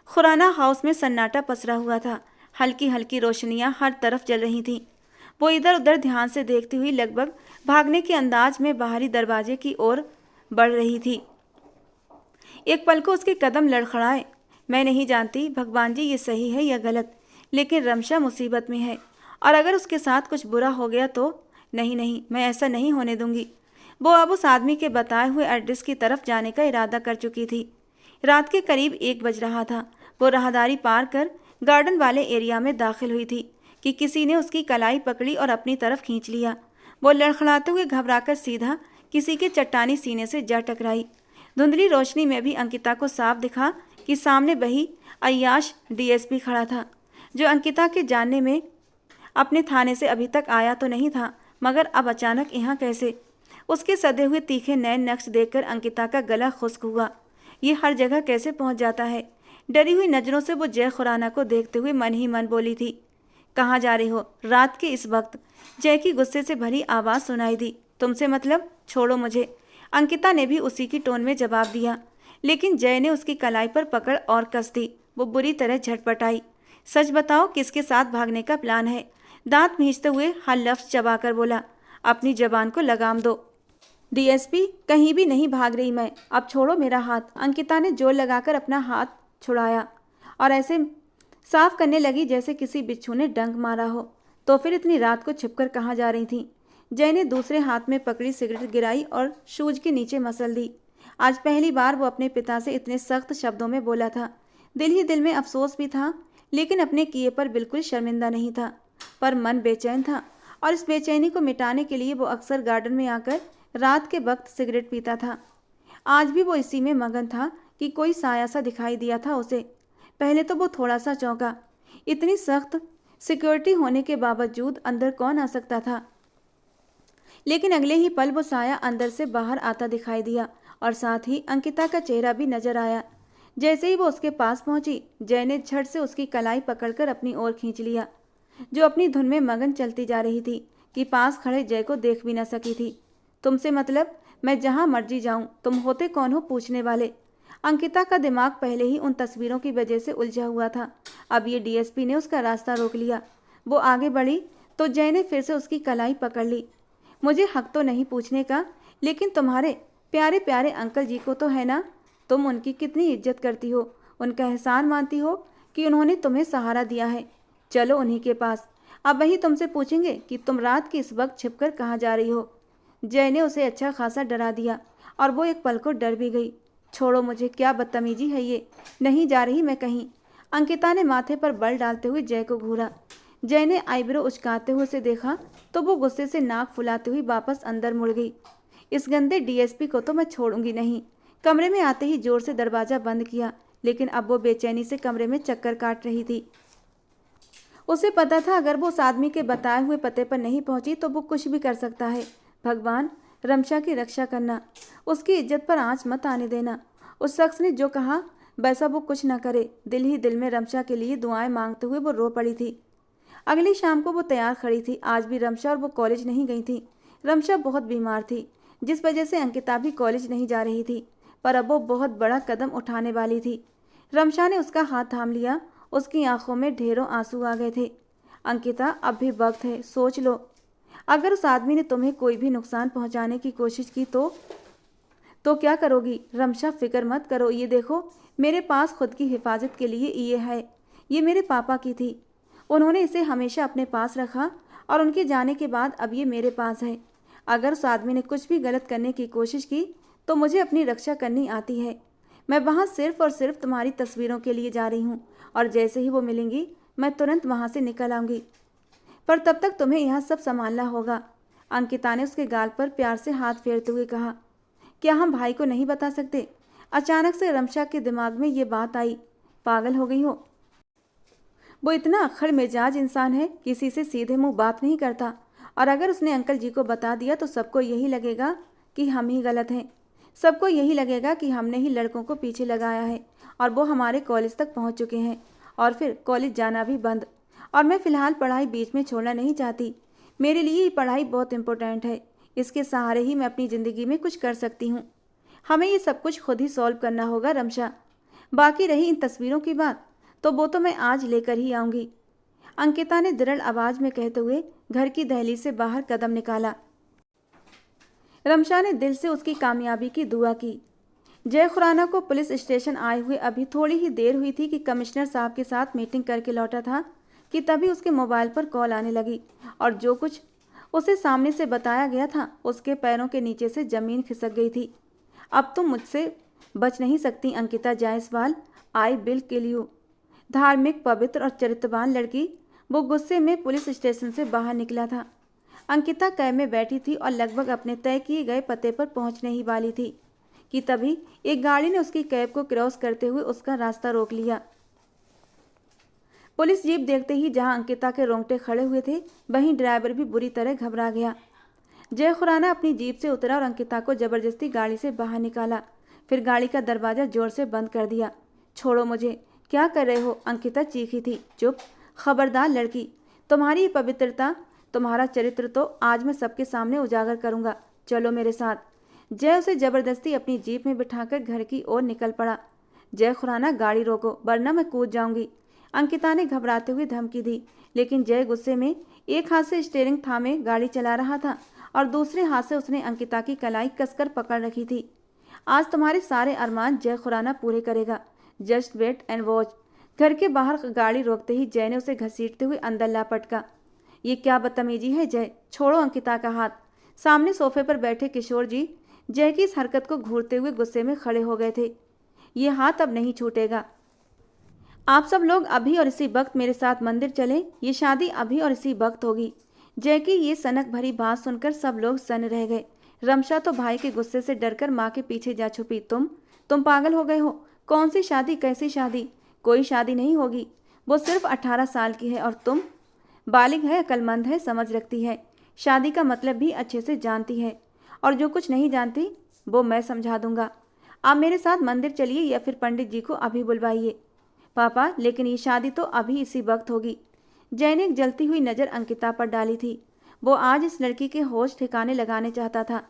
खुराना हाउस में सन्नाटा पसरा हुआ था। हल्की हल्की रोशनियां हर तरफ जल रही थीं। वो इधर उधर ध्यान से देखती हुई लगभग भागने के अंदाज में बाहरी दरवाजे की ओर बढ़ रही थी। एक पल को उसके कदम लड़खड़ाए। मैं नहीं जानती भगवान जी ये सही है या गलत, लेकिन रमशा मुसीबत में है, और अगर उसके साथ कुछ बुरा हो गया तो नहीं नहीं, मैं ऐसा नहीं होने दूंगी। वो अब उस आदमी के बताए हुए एड्रेस की तरफ जाने का इरादा कर चुकी थी। रात के करीब 1 बज रहा था। वो राहदारी पार कर गार्डन वाले एरिया में दाखिल हुई थी कि किसी ने उसकी कलाई पकड़ी और अपनी तरफ खींच लिया। वो लड़खड़ाते हुए घबराकर सीधा किसी के चट्टानी सीने से जा टकराई। धुंधली रोशनी में भी अंकिता को साफ दिखा कि सामने वही अय्याश डीएसपी खड़ा था, जो अंकिता के जानने में अपने थाने से अभी तक आया तो नहीं था, मगर अब अचानक यहाँ कैसे? उसके सधे हुए तीखे नैन नक्श देखकर अंकिता का गला खुश्क हुआ। ये हर जगह कैसे पहुंच जाता है? डरी हुई नजरों से वो जय खुराना को देखते हुए मन ही मन बोली थी, कहाँ जा रही हो रात के इस वक्त? जय की गुस्से से भरी आवाज़ सुनाई दी, तुमसे मतलब? छोड़ो मुझे। अंकिता ने भी उसी की टोन में जवाब दिया, लेकिन जय ने उसकी कलाई पर पकड़ और कस दी। वो बुरी तरह झटपटाई। सच बताओ, किसके साथ भागने का प्लान है? दांत भींचते हुए हर लफ्ज चबाकर बोला, अपनी जबान को लगाम दो। डीएसपी, कहीं भी नहीं भाग रही मैं, अब छोड़ो मेरा हाथ। अंकिता ने जोर लगाकर अपना हाथ छुड़ाया और ऐसे साफ करने लगी जैसे किसी बिच्छू ने डंक मारा हो। तो फिर इतनी रात को छिपकर कहाँ जा रही थी? जय ने दूसरे हाथ में पकड़ी सिगरेट गिराई और शूज के नीचे मसल दी। आज पहली बार वो अपने पिता से इतने सख्त शब्दों में बोला था। दिल ही दिल में अफसोस भी था, लेकिन अपने किए पर बिल्कुल शर्मिंदा नहीं था। पर मन बेचैन था, और इस बेचैनी को मिटाने के लिए वो अक्सर गार्डन में आकर रात के वक्त सिगरेट पीता था। आज भी वो इसी में मगन था कि कोई साया सा दिखाई दिया था उसे। पहले तो वो थोड़ा सा चौंका। इतनी सख्त सिक्योरिटी होने के बावजूद अंदर कौन आ सकता था? लेकिन अगले ही पल वो साया अंदर से बाहर आता दिखाई दिया, और साथ ही अंकिता का चेहरा भी नजर आया। जैसे ही वो उसके पास पहुंची, जय ने झट से उसकी कलाई पकड़कर अपनी ओर खींच लिया, जो अपनी धुन में मगन चलती जा रही थी कि पास खड़े जय को देख भी न सकी थी। तुमसे मतलब? मैं जहां मर्जी जाऊं, तुम होते कौन हो पूछने वाले? अंकिता का दिमाग पहले ही उन तस्वीरों की वजह से उलझा हुआ था। अब ये डीएसपी ने उसका रास्ता रोक लिया। वो आगे बढ़ी तो जय ने फिर से उसकी कलाई पकड़ ली। मुझे हक तो नहीं पूछने का, लेकिन तुम्हारे प्यारे प्यारे अंकल जी को तो है ना? तुम उनकी कितनी इज्जत करती हो, उनका एहसान मानती हो कि उन्होंने तुम्हें सहारा दिया है। चलो उन्हीं के पास। अब वही तुमसे पूछेंगे कि तुम रात के इस वक्त छिपकर कहाँ जा रही हो। जय ने उसे अच्छा खासा डरा दिया, और वो एक पल को डर भी गई। छोड़ो मुझे, क्या बदतमीजी है ये? नहीं जा रही मैं कहीं। अंकिता ने माथे पर बल डालते हुए जय को घूरा। जय ने आईब्रो उचकाते हुए उसे देखा तो वो गुस्से से नाक फुलाती हुई वापस अंदर मुड़ गई। इस गंदे डीएसपी को तो मैं छोड़ूंगी नहीं। कमरे में आते ही जोर से दरवाजा बंद किया, लेकिन अब वो बेचैनी से कमरे में चक्कर काट रही थी। उसे पता था अगर वो उस आदमी के बताए हुए पते पर नहीं पहुंची तो वो कुछ भी कर सकता है। भगवान, रमशा की रक्षा करना, उसकी इज्जत पर आंच मत आने देना। उस शख्स ने जो कहा वैसा वो कुछ न करे। दिल ही दिल में रमशा के लिए दुआएं मांगते हुए वो रो पड़ी थी। अगली शाम को वो तैयार खड़ी थी। आज भी रमशा और वो कॉलेज नहीं गई थी। रमशा बहुत बीमार थी, जिस वजह से अंकिता भी कॉलेज नहीं जा रही थी, पर अब वो बहुत बड़ा कदम उठाने वाली थी। रमशा ने उसका हाथ थाम लिया। उसकी आंखों में ढेरों आंसू आ गए थे। अंकिता, अब भी वक्त है, सोच लो। अगर उस आदमी ने तुम्हें कोई भी नुकसान पहुंचाने की कोशिश की तो क्या करोगी? रमशा, फिक्र मत करो। ये देखो, मेरे पास खुद की हिफाजत के लिए ये है। ये मेरे पापा की थी, उन्होंने इसे हमेशा अपने पास रखा, और उनके जाने के बाद अब ये मेरे पास है। अगर उस आदमी ने कुछ भी गलत करने की कोशिश की तो मुझे अपनी रक्षा करनी आती है। मैं वहाँ सिर्फ और सिर्फ तुम्हारी तस्वीरों के लिए जा रही हूँ, और जैसे ही वो मिलेंगी मैं तुरंत वहाँ से निकल आऊँगी। पर तब तक तुम्हें यह सब संभालना होगा। अंकिता ने उसके गाल पर प्यार से हाथ फेरते हुए कहा। क्या हम भाई को नहीं बता सकते? अचानक से रमशा के दिमाग में ये बात आई। पागल हो गई हो? वो इतना अक्खड़ मिजाज इंसान है, किसी से सीधे मुंह बात नहीं करता, और अगर उसने अंकल जी को बता दिया तो सबको यही लगेगा कि हम ही गलत हैं। सबको यही लगेगा कि हमने ही लड़कों को पीछे लगाया है और वो हमारे कॉलेज तक पहुंच चुके हैं और फिर कॉलेज जाना भी बंद। और मैं फ़िलहाल पढ़ाई बीच में छोड़ना नहीं चाहती। मेरे लिए ये पढ़ाई बहुत इम्पोर्टेंट है। इसके सहारे ही मैं अपनी ज़िंदगी में कुछ कर सकती हूँ। हमें ये सब कुछ खुद ही सॉल्व करना होगा रमशा। बाकी रही इन तस्वीरों की बात, तो वो तो मैं आज लेकर ही आऊँगी, अंकिता ने दृढ़ आवाज़ में कहते हुए घर की दहलीज से बाहर कदम निकाला। रमशा ने दिल से उसकी कामयाबी की दुआ की। जय खुराना को पुलिस स्टेशन आए हुए अभी थोड़ी ही देर हुई थी कि कमिश्नर साहब के साथ मीटिंग करके लौटा था कि तभी उसके मोबाइल पर कॉल आने लगी और जो कुछ उसे सामने से बताया गया था उसके पैरों के नीचे से ज़मीन खिसक गई थी। अब तुम मुझसे बच नहीं सकती Ankita Jaiswal, I will kill you. धार्मिक, पवित्र और चरित्रवान लड़की वो गुस्से में पुलिस स्टेशन से बाहर निकला था। अंकिता कैब में बैठी थी और लगभग अपने तय किए गए पते पर पहुंचने ही वाली थी कि तभी एक गाड़ी ने उसकी कैब को क्रॉस करते हुए उसका रास्ता रोक लिया। पुलिस जीप देखते ही जहां अंकिता के रोंगटे खड़े हुए थे वहीं ड्राइवर भी बुरी तरह घबरा गया। जय खुराना अपनी जीप से उतरा और अंकिता को जबरदस्ती गाड़ी से बाहर निकाला, फिर गाड़ी का दरवाज़ा जोर से बंद कर दिया। छोड़ो मुझे, क्या कर रहे हो? अंकिता चीखी थी। चुप, खबरदार लड़की, तुम्हारी पवित्रता, तुम्हारा चरित्र तो आज मैं सबके सामने उजागर करूंगा। चलो मेरे साथ। जय उसे जबरदस्ती अपनी जीप में बिठाकर घर की ओर निकल पड़ा। जय खुराना, गाड़ी रोको वरना मैं कूद जाऊंगी, अंकिता ने घबराते हुए धमकी दी। लेकिन जय गुस्से में एक हाथ से स्टीयरिंग थामे गाड़ी चला रहा था और दूसरे हाथ से उसने अंकिता की कलाई कसकर पकड़ रखी थी। आज तुम्हारे सारे अरमान जय खुराना पूरे करेगा। Just wait and watch. घर के बाहर गाड़ी रोकते ही जय ने उसे घसीटते हुए अंदर ला पटका। ये क्या बदतमीजी है जय, छोड़ो अंकिता का हाथ। सामने सोफे पर बैठे किशोर जी जय की इस हरकत को घूरते हुए गुस्से में खड़े हो गए थे। ये हाथ अब नहीं छूटेगा। आप सब लोग अभी और इसी वक्त मेरे साथ मंदिर चलें। ये शादी अभी और इसी वक्त होगी। जय की ये सनक भरी बात सुनकर सब लोग सन रह गए। रमशा तो भाई के गुस्से से डरकर माँ के पीछे जा छुपी। तुम पागल हो गए हो? कौन सी शादी, कैसी शादी? कोई शादी नहीं होगी। वो सिर्फ 18 साल की है और तुम बालिग है, अक्लमंद है, समझ रखती है, शादी का मतलब भी अच्छे से जानती है। और जो कुछ नहीं जानती वो मैं समझा दूंगा। आप मेरे साथ मंदिर चलिए या फिर पंडित जी को अभी बुलवाइए। पापा, लेकिन ये शादी तो अभी इसी वक्त होगी। जय ने एक जलती हुई नज़र अंकिता पर डाली थी। वो आज इस लड़की के होश ठिकाने लगाने चाहता था।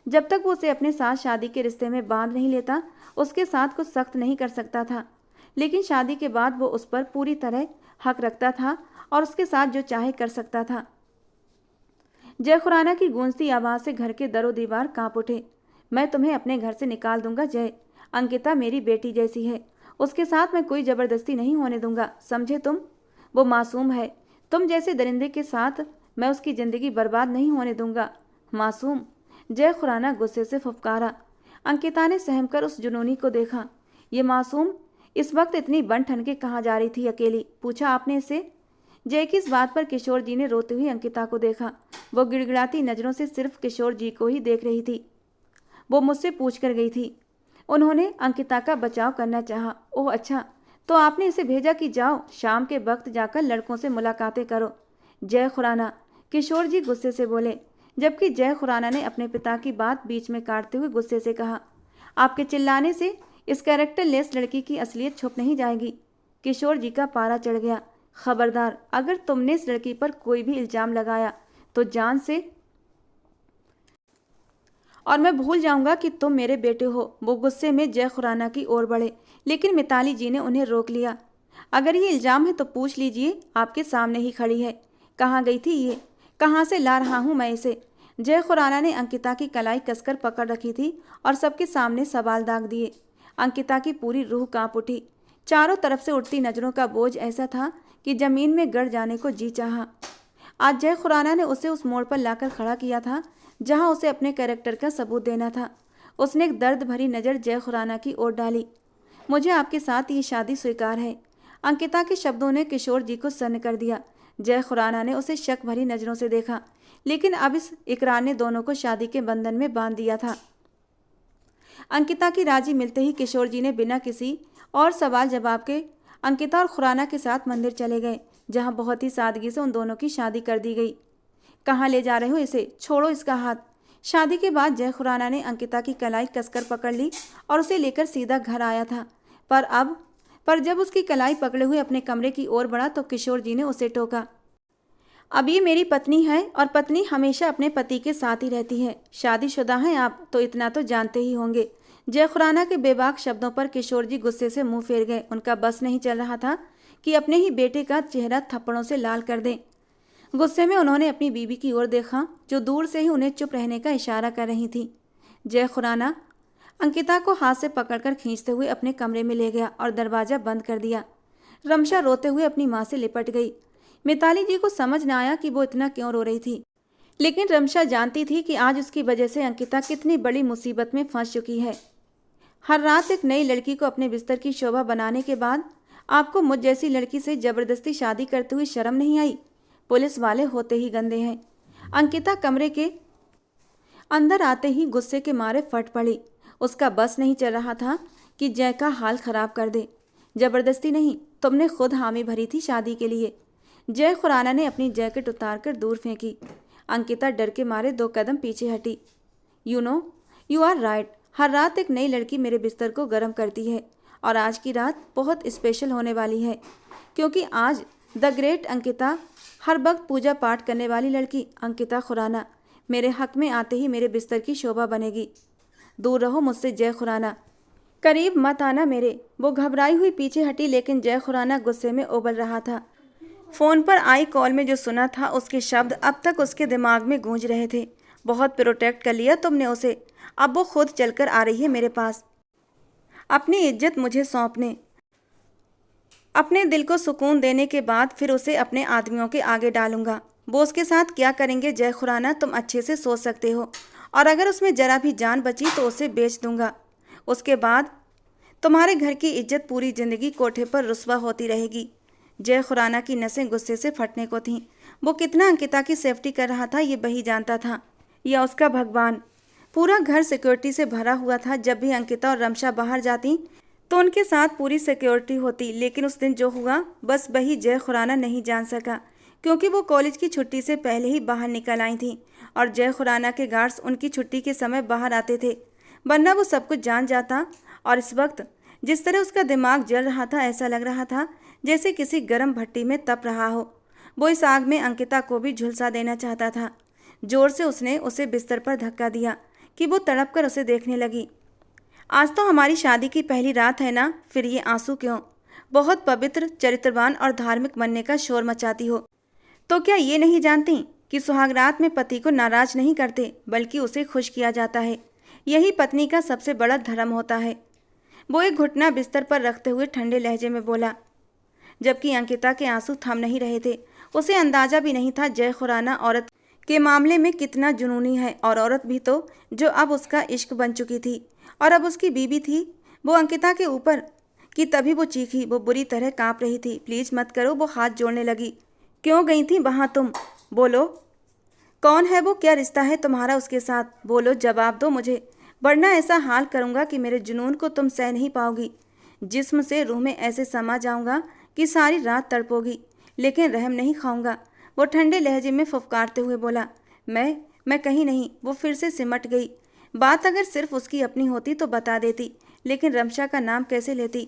जब तक वो उसे अपने साथ शादी के रिश्ते में बांध नहीं लेता उसके साथ कुछ सख्त नहीं कर सकता था। लेकिन शादी के बाद वो उस पर पूरी तरह हक रखता था और उसके साथ जो चाहे कर सकता था। जय खुराना की गूंजती आवाज़ से घर के दरो दीवार कांप उठे। मैं तुम्हें अपने घर से निकाल दूंगा जय। अंकिता मेरी बेटी जैसी है, उसके साथ मैं कोई ज़बरदस्ती नहीं होने दूंगा, समझे तुम? वो मासूम है, तुम जैसे दरिंदे के साथ मैं उसकी ज़िंदगी बर्बाद नहीं होने दूंगा। मासूम? जय खुराना गुस्से से फुफकारा। अंकिता ने सहमकर उस जुनूनी को देखा। ये मासूम इस वक्त इतनी बन ठन के कहाँ जा रही थी अकेली? पूछा आपने इसे? जय की इस बात पर किशोर जी ने रोते हुए अंकिता को देखा। वो गिड़गिड़ाती नज़रों से सिर्फ किशोर जी को ही देख रही थी। वो मुझसे पूछ कर गई थी। उन्होंने अंकिता का बचाव करना चाहा। ओह अच्छा, तो आपने इसे भेजा कि जाओ शाम के वक्त जाकर लड़कों से मुलाकातें करो। जय खुराना, किशोर जी गुस्से से बोले, जबकि जय खुराना ने अपने पिता की बात बीच में काटते हुए गुस्से से कहा, आपके चिल्लाने से इस कैरेक्टर लेस लड़की की असलियत छुप नहीं जाएगी। किशोर जी का पारा चढ़ गया। खबरदार, अगर तुमने इस लड़की पर कोई भी इल्ज़ाम लगाया तो जान से, और मैं भूल जाऊंगा कि तुम मेरे बेटे हो। वो गुस्से में जय खुराना की ओर बढ़े, लेकिन मिताली जी ने उन्हें रोक लिया। अगर ये इल्ज़ाम है तो पूछ लीजिए, आपके सामने ही खड़ी है। कहाँ गई थी ये? कहाँ से ला रहा हूँ मैं इसे? जय खुराना ने अंकिता की कलाई कसकर पकड़ रखी थी और सबके सामने सवाल दाग दिए। अंकिता की पूरी रूह कांप उठी। चारों तरफ से उठती नज़रों का बोझ ऐसा था कि ज़मीन में गड़ जाने को जी चाहा। आज जय खुराना ने उसे उस मोड़ पर लाकर खड़ा किया था जहां उसे अपने कैरेक्टर का सबूत देना था। उसने एक दर्द भरी नज़र जय खुराना की ओर डाली। मुझे आपके साथ ये शादी स्वीकार है। अंकिता के शब्दों ने किशोर जी को सन्न कर दिया। जय खुराना ने उसे शक भरी नज़रों से देखा, लेकिन अब इस इकरार ने दोनों को शादी के बंधन में बांध दिया था। अंकिता की राजी मिलते ही किशोर जी ने बिना किसी और सवाल जवाब के अंकिता और खुराना के साथ मंदिर चले गए, जहां बहुत ही सादगी से उन दोनों की शादी कर दी गई। कहाँ ले जा रहे हो इसे? छोड़ो इसका हाथ। शादी के बाद जय खुराना ने अंकिता की कलाई कसकर पकड़ ली और उसे लेकर सीधा घर आया था। पर जब उसकी कलाई पकड़े हुए अपने कमरे की ओर बढ़ा तो किशोर जी ने उसे टोका। अब ये मेरी पत्नी है और पत्नी हमेशा अपने पति के साथ ही रहती है। शादीशुदा हैं आप तो इतना तो जानते ही होंगे। जय खुराना के बेबाक शब्दों पर किशोर जी गुस्से से मुंह फेर गए। उनका बस नहीं चल रहा था कि अपने ही बेटे का चेहरा थप्पड़ों से लाल कर दें। गुस्से में उन्होंने अपनी बीवी की ओर देखा जो दूर से ही उन्हें चुप रहने का इशारा कर रही थी। जय खुराना अंकिता को हाथ से पकड़कर खींचते हुए अपने कमरे में ले गया और दरवाजा बंद कर दिया। रमशा रोते हुए अपनी माँ से लिपट गई। मिताली जी को समझ न आया कि वो इतना क्यों रो रही थी, लेकिन रमशा जानती थी कि आज उसकी वजह से अंकिता कितनी बड़ी मुसीबत में फंस चुकी है। हर रात एक नई लड़की को अपने बिस्तर की शोभा बनाने के बाद आपको मुझ जैसी लड़की से जबरदस्ती शादी करते हुए शर्म नहीं आई? पुलिस वाले होते ही गंदे हैं। अंकिता कमरे के अंदर आते ही गुस्से के मारे फट पड़ी। उसका बस नहीं चल रहा था कि जय का हाल खराब कर दे। जबरदस्ती नहीं, तुमने खुद हामी भरी थी शादी के लिए। जय खुराना ने अपनी जैकेट उतारकर दूर फेंकी। अंकिता डर के मारे 2 कदम पीछे हटी। You are right. हर रात एक नई लड़की मेरे बिस्तर को गर्म करती है और आज की रात बहुत स्पेशल होने वाली है, क्योंकि आज द ग्रेट अंकिता, हर वक्त पूजा पाठ करने वाली लड़की अंकिता खुराना मेरे हक में आते ही मेरे बिस्तर की शोभा बनेगी। दूर रहो मुझसे जय खुराना, करीब मत आना मेरे। वो घबराई हुई पीछे हटी, लेकिन जय खुराना गुस्से में उबल रहा था। फ़ोन पर आई कॉल में जो सुना था उसके शब्द अब तक उसके दिमाग में गूंज रहे थे। बहुत प्रोटेक्ट कर लिया तुमने उसे, अब वो खुद चलकर आ रही है मेरे पास अपनी इज्जत मुझे सौंपने। अपने दिल को सुकून देने के बाद फिर उसे अपने आदमियों के आगे डालूंगा। वो उसके साथ क्या करेंगे जय खुराना तुम अच्छे से सोच सकते हो, और अगर उसमें जरा भी जान बची तो उसे बेच दूंगा। उसके बाद तुम्हारे घर की इज्जत पूरी ज़िंदगी कोठे पर रुस्वा होती रहेगी। जय खुराना की नसें गुस्से से फटने को थीं। वो कितना अंकिता की सेफ्टी कर रहा था ये वही जानता था, या उसका भगवान। पूरा घर सिक्योरिटी से भरा हुआ था। जब भी अंकिता और रमशा बाहर जाती तो उनके साथ पूरी सिक्योरिटी होती, लेकिन उस दिन जो हुआ बस वही जय खुराना नहीं जान सका, क्योंकि वो कॉलेज की छुट्टी से पहले ही बाहर निकल आई थी और जय खुराना के गार्ड्स उनकी छुट्टी के समय बाहर आते थे, वरना वो सब कुछ जान जाता। और इस वक्त जिस तरह उसका दिमाग जल रहा था, ऐसा लग रहा था जैसे किसी गर्म भट्टी में तप रहा हो। वो इस आग में अंकिता को भी झुलसा देना चाहता था। जोर से उसने उसे बिस्तर पर धक्का दिया कि वो तड़प कर उसे देखने लगी। आज तो हमारी शादी की पहली रात है ना, फिर ये आंसू क्यों? बहुत पवित्र, चरित्रवान और धार्मिक बनने का शोर मचाती हो तो क्या ये नहीं जानती कि सुहागरात में पति को नाराज नहीं करते बल्कि उसे खुश किया जाता है। यही पत्नी का सबसे बड़ा धर्म होता है। वो एक घुटना बिस्तर पर रखते हुए ठंडे लहजे में बोला, जबकि अंकिता के आंसू थम नहीं रहे थे। उसे अंदाजा भी नहीं था जय खुराना औरत के मामले में कितना जुनूनी है, और औरत भी तो जो अब उसका इश्क बन चुकी थी और अब उसकी बीवी थी वो अंकिता के ऊपर कि तभी वो चीखी। वो बुरी तरह कांप रही थी। प्लीज़ मत करो, वो हाथ जोड़ने लगी। क्यों गई थी वहाँ तुम? बोलो, कौन है वो? क्या रिश्ता है तुम्हारा उसके साथ? बोलो, जवाब दो मुझे, वरना ऐसा हाल करूँगा कि मेरे जुनून को तुम सह नहीं पाओगी। जिस्म से रूह में ऐसे समा जाऊँगा कि सारी रात तड़पोगी, लेकिन रहम नहीं खाऊंगा। वो ठंडे लहजे में फुफकारते हुए बोला, मैं कहीं नहीं। वो फिर से सिमट गई। बात अगर सिर्फ उसकी अपनी होती तो बता देती, लेकिन रमशा का नाम कैसे लेती?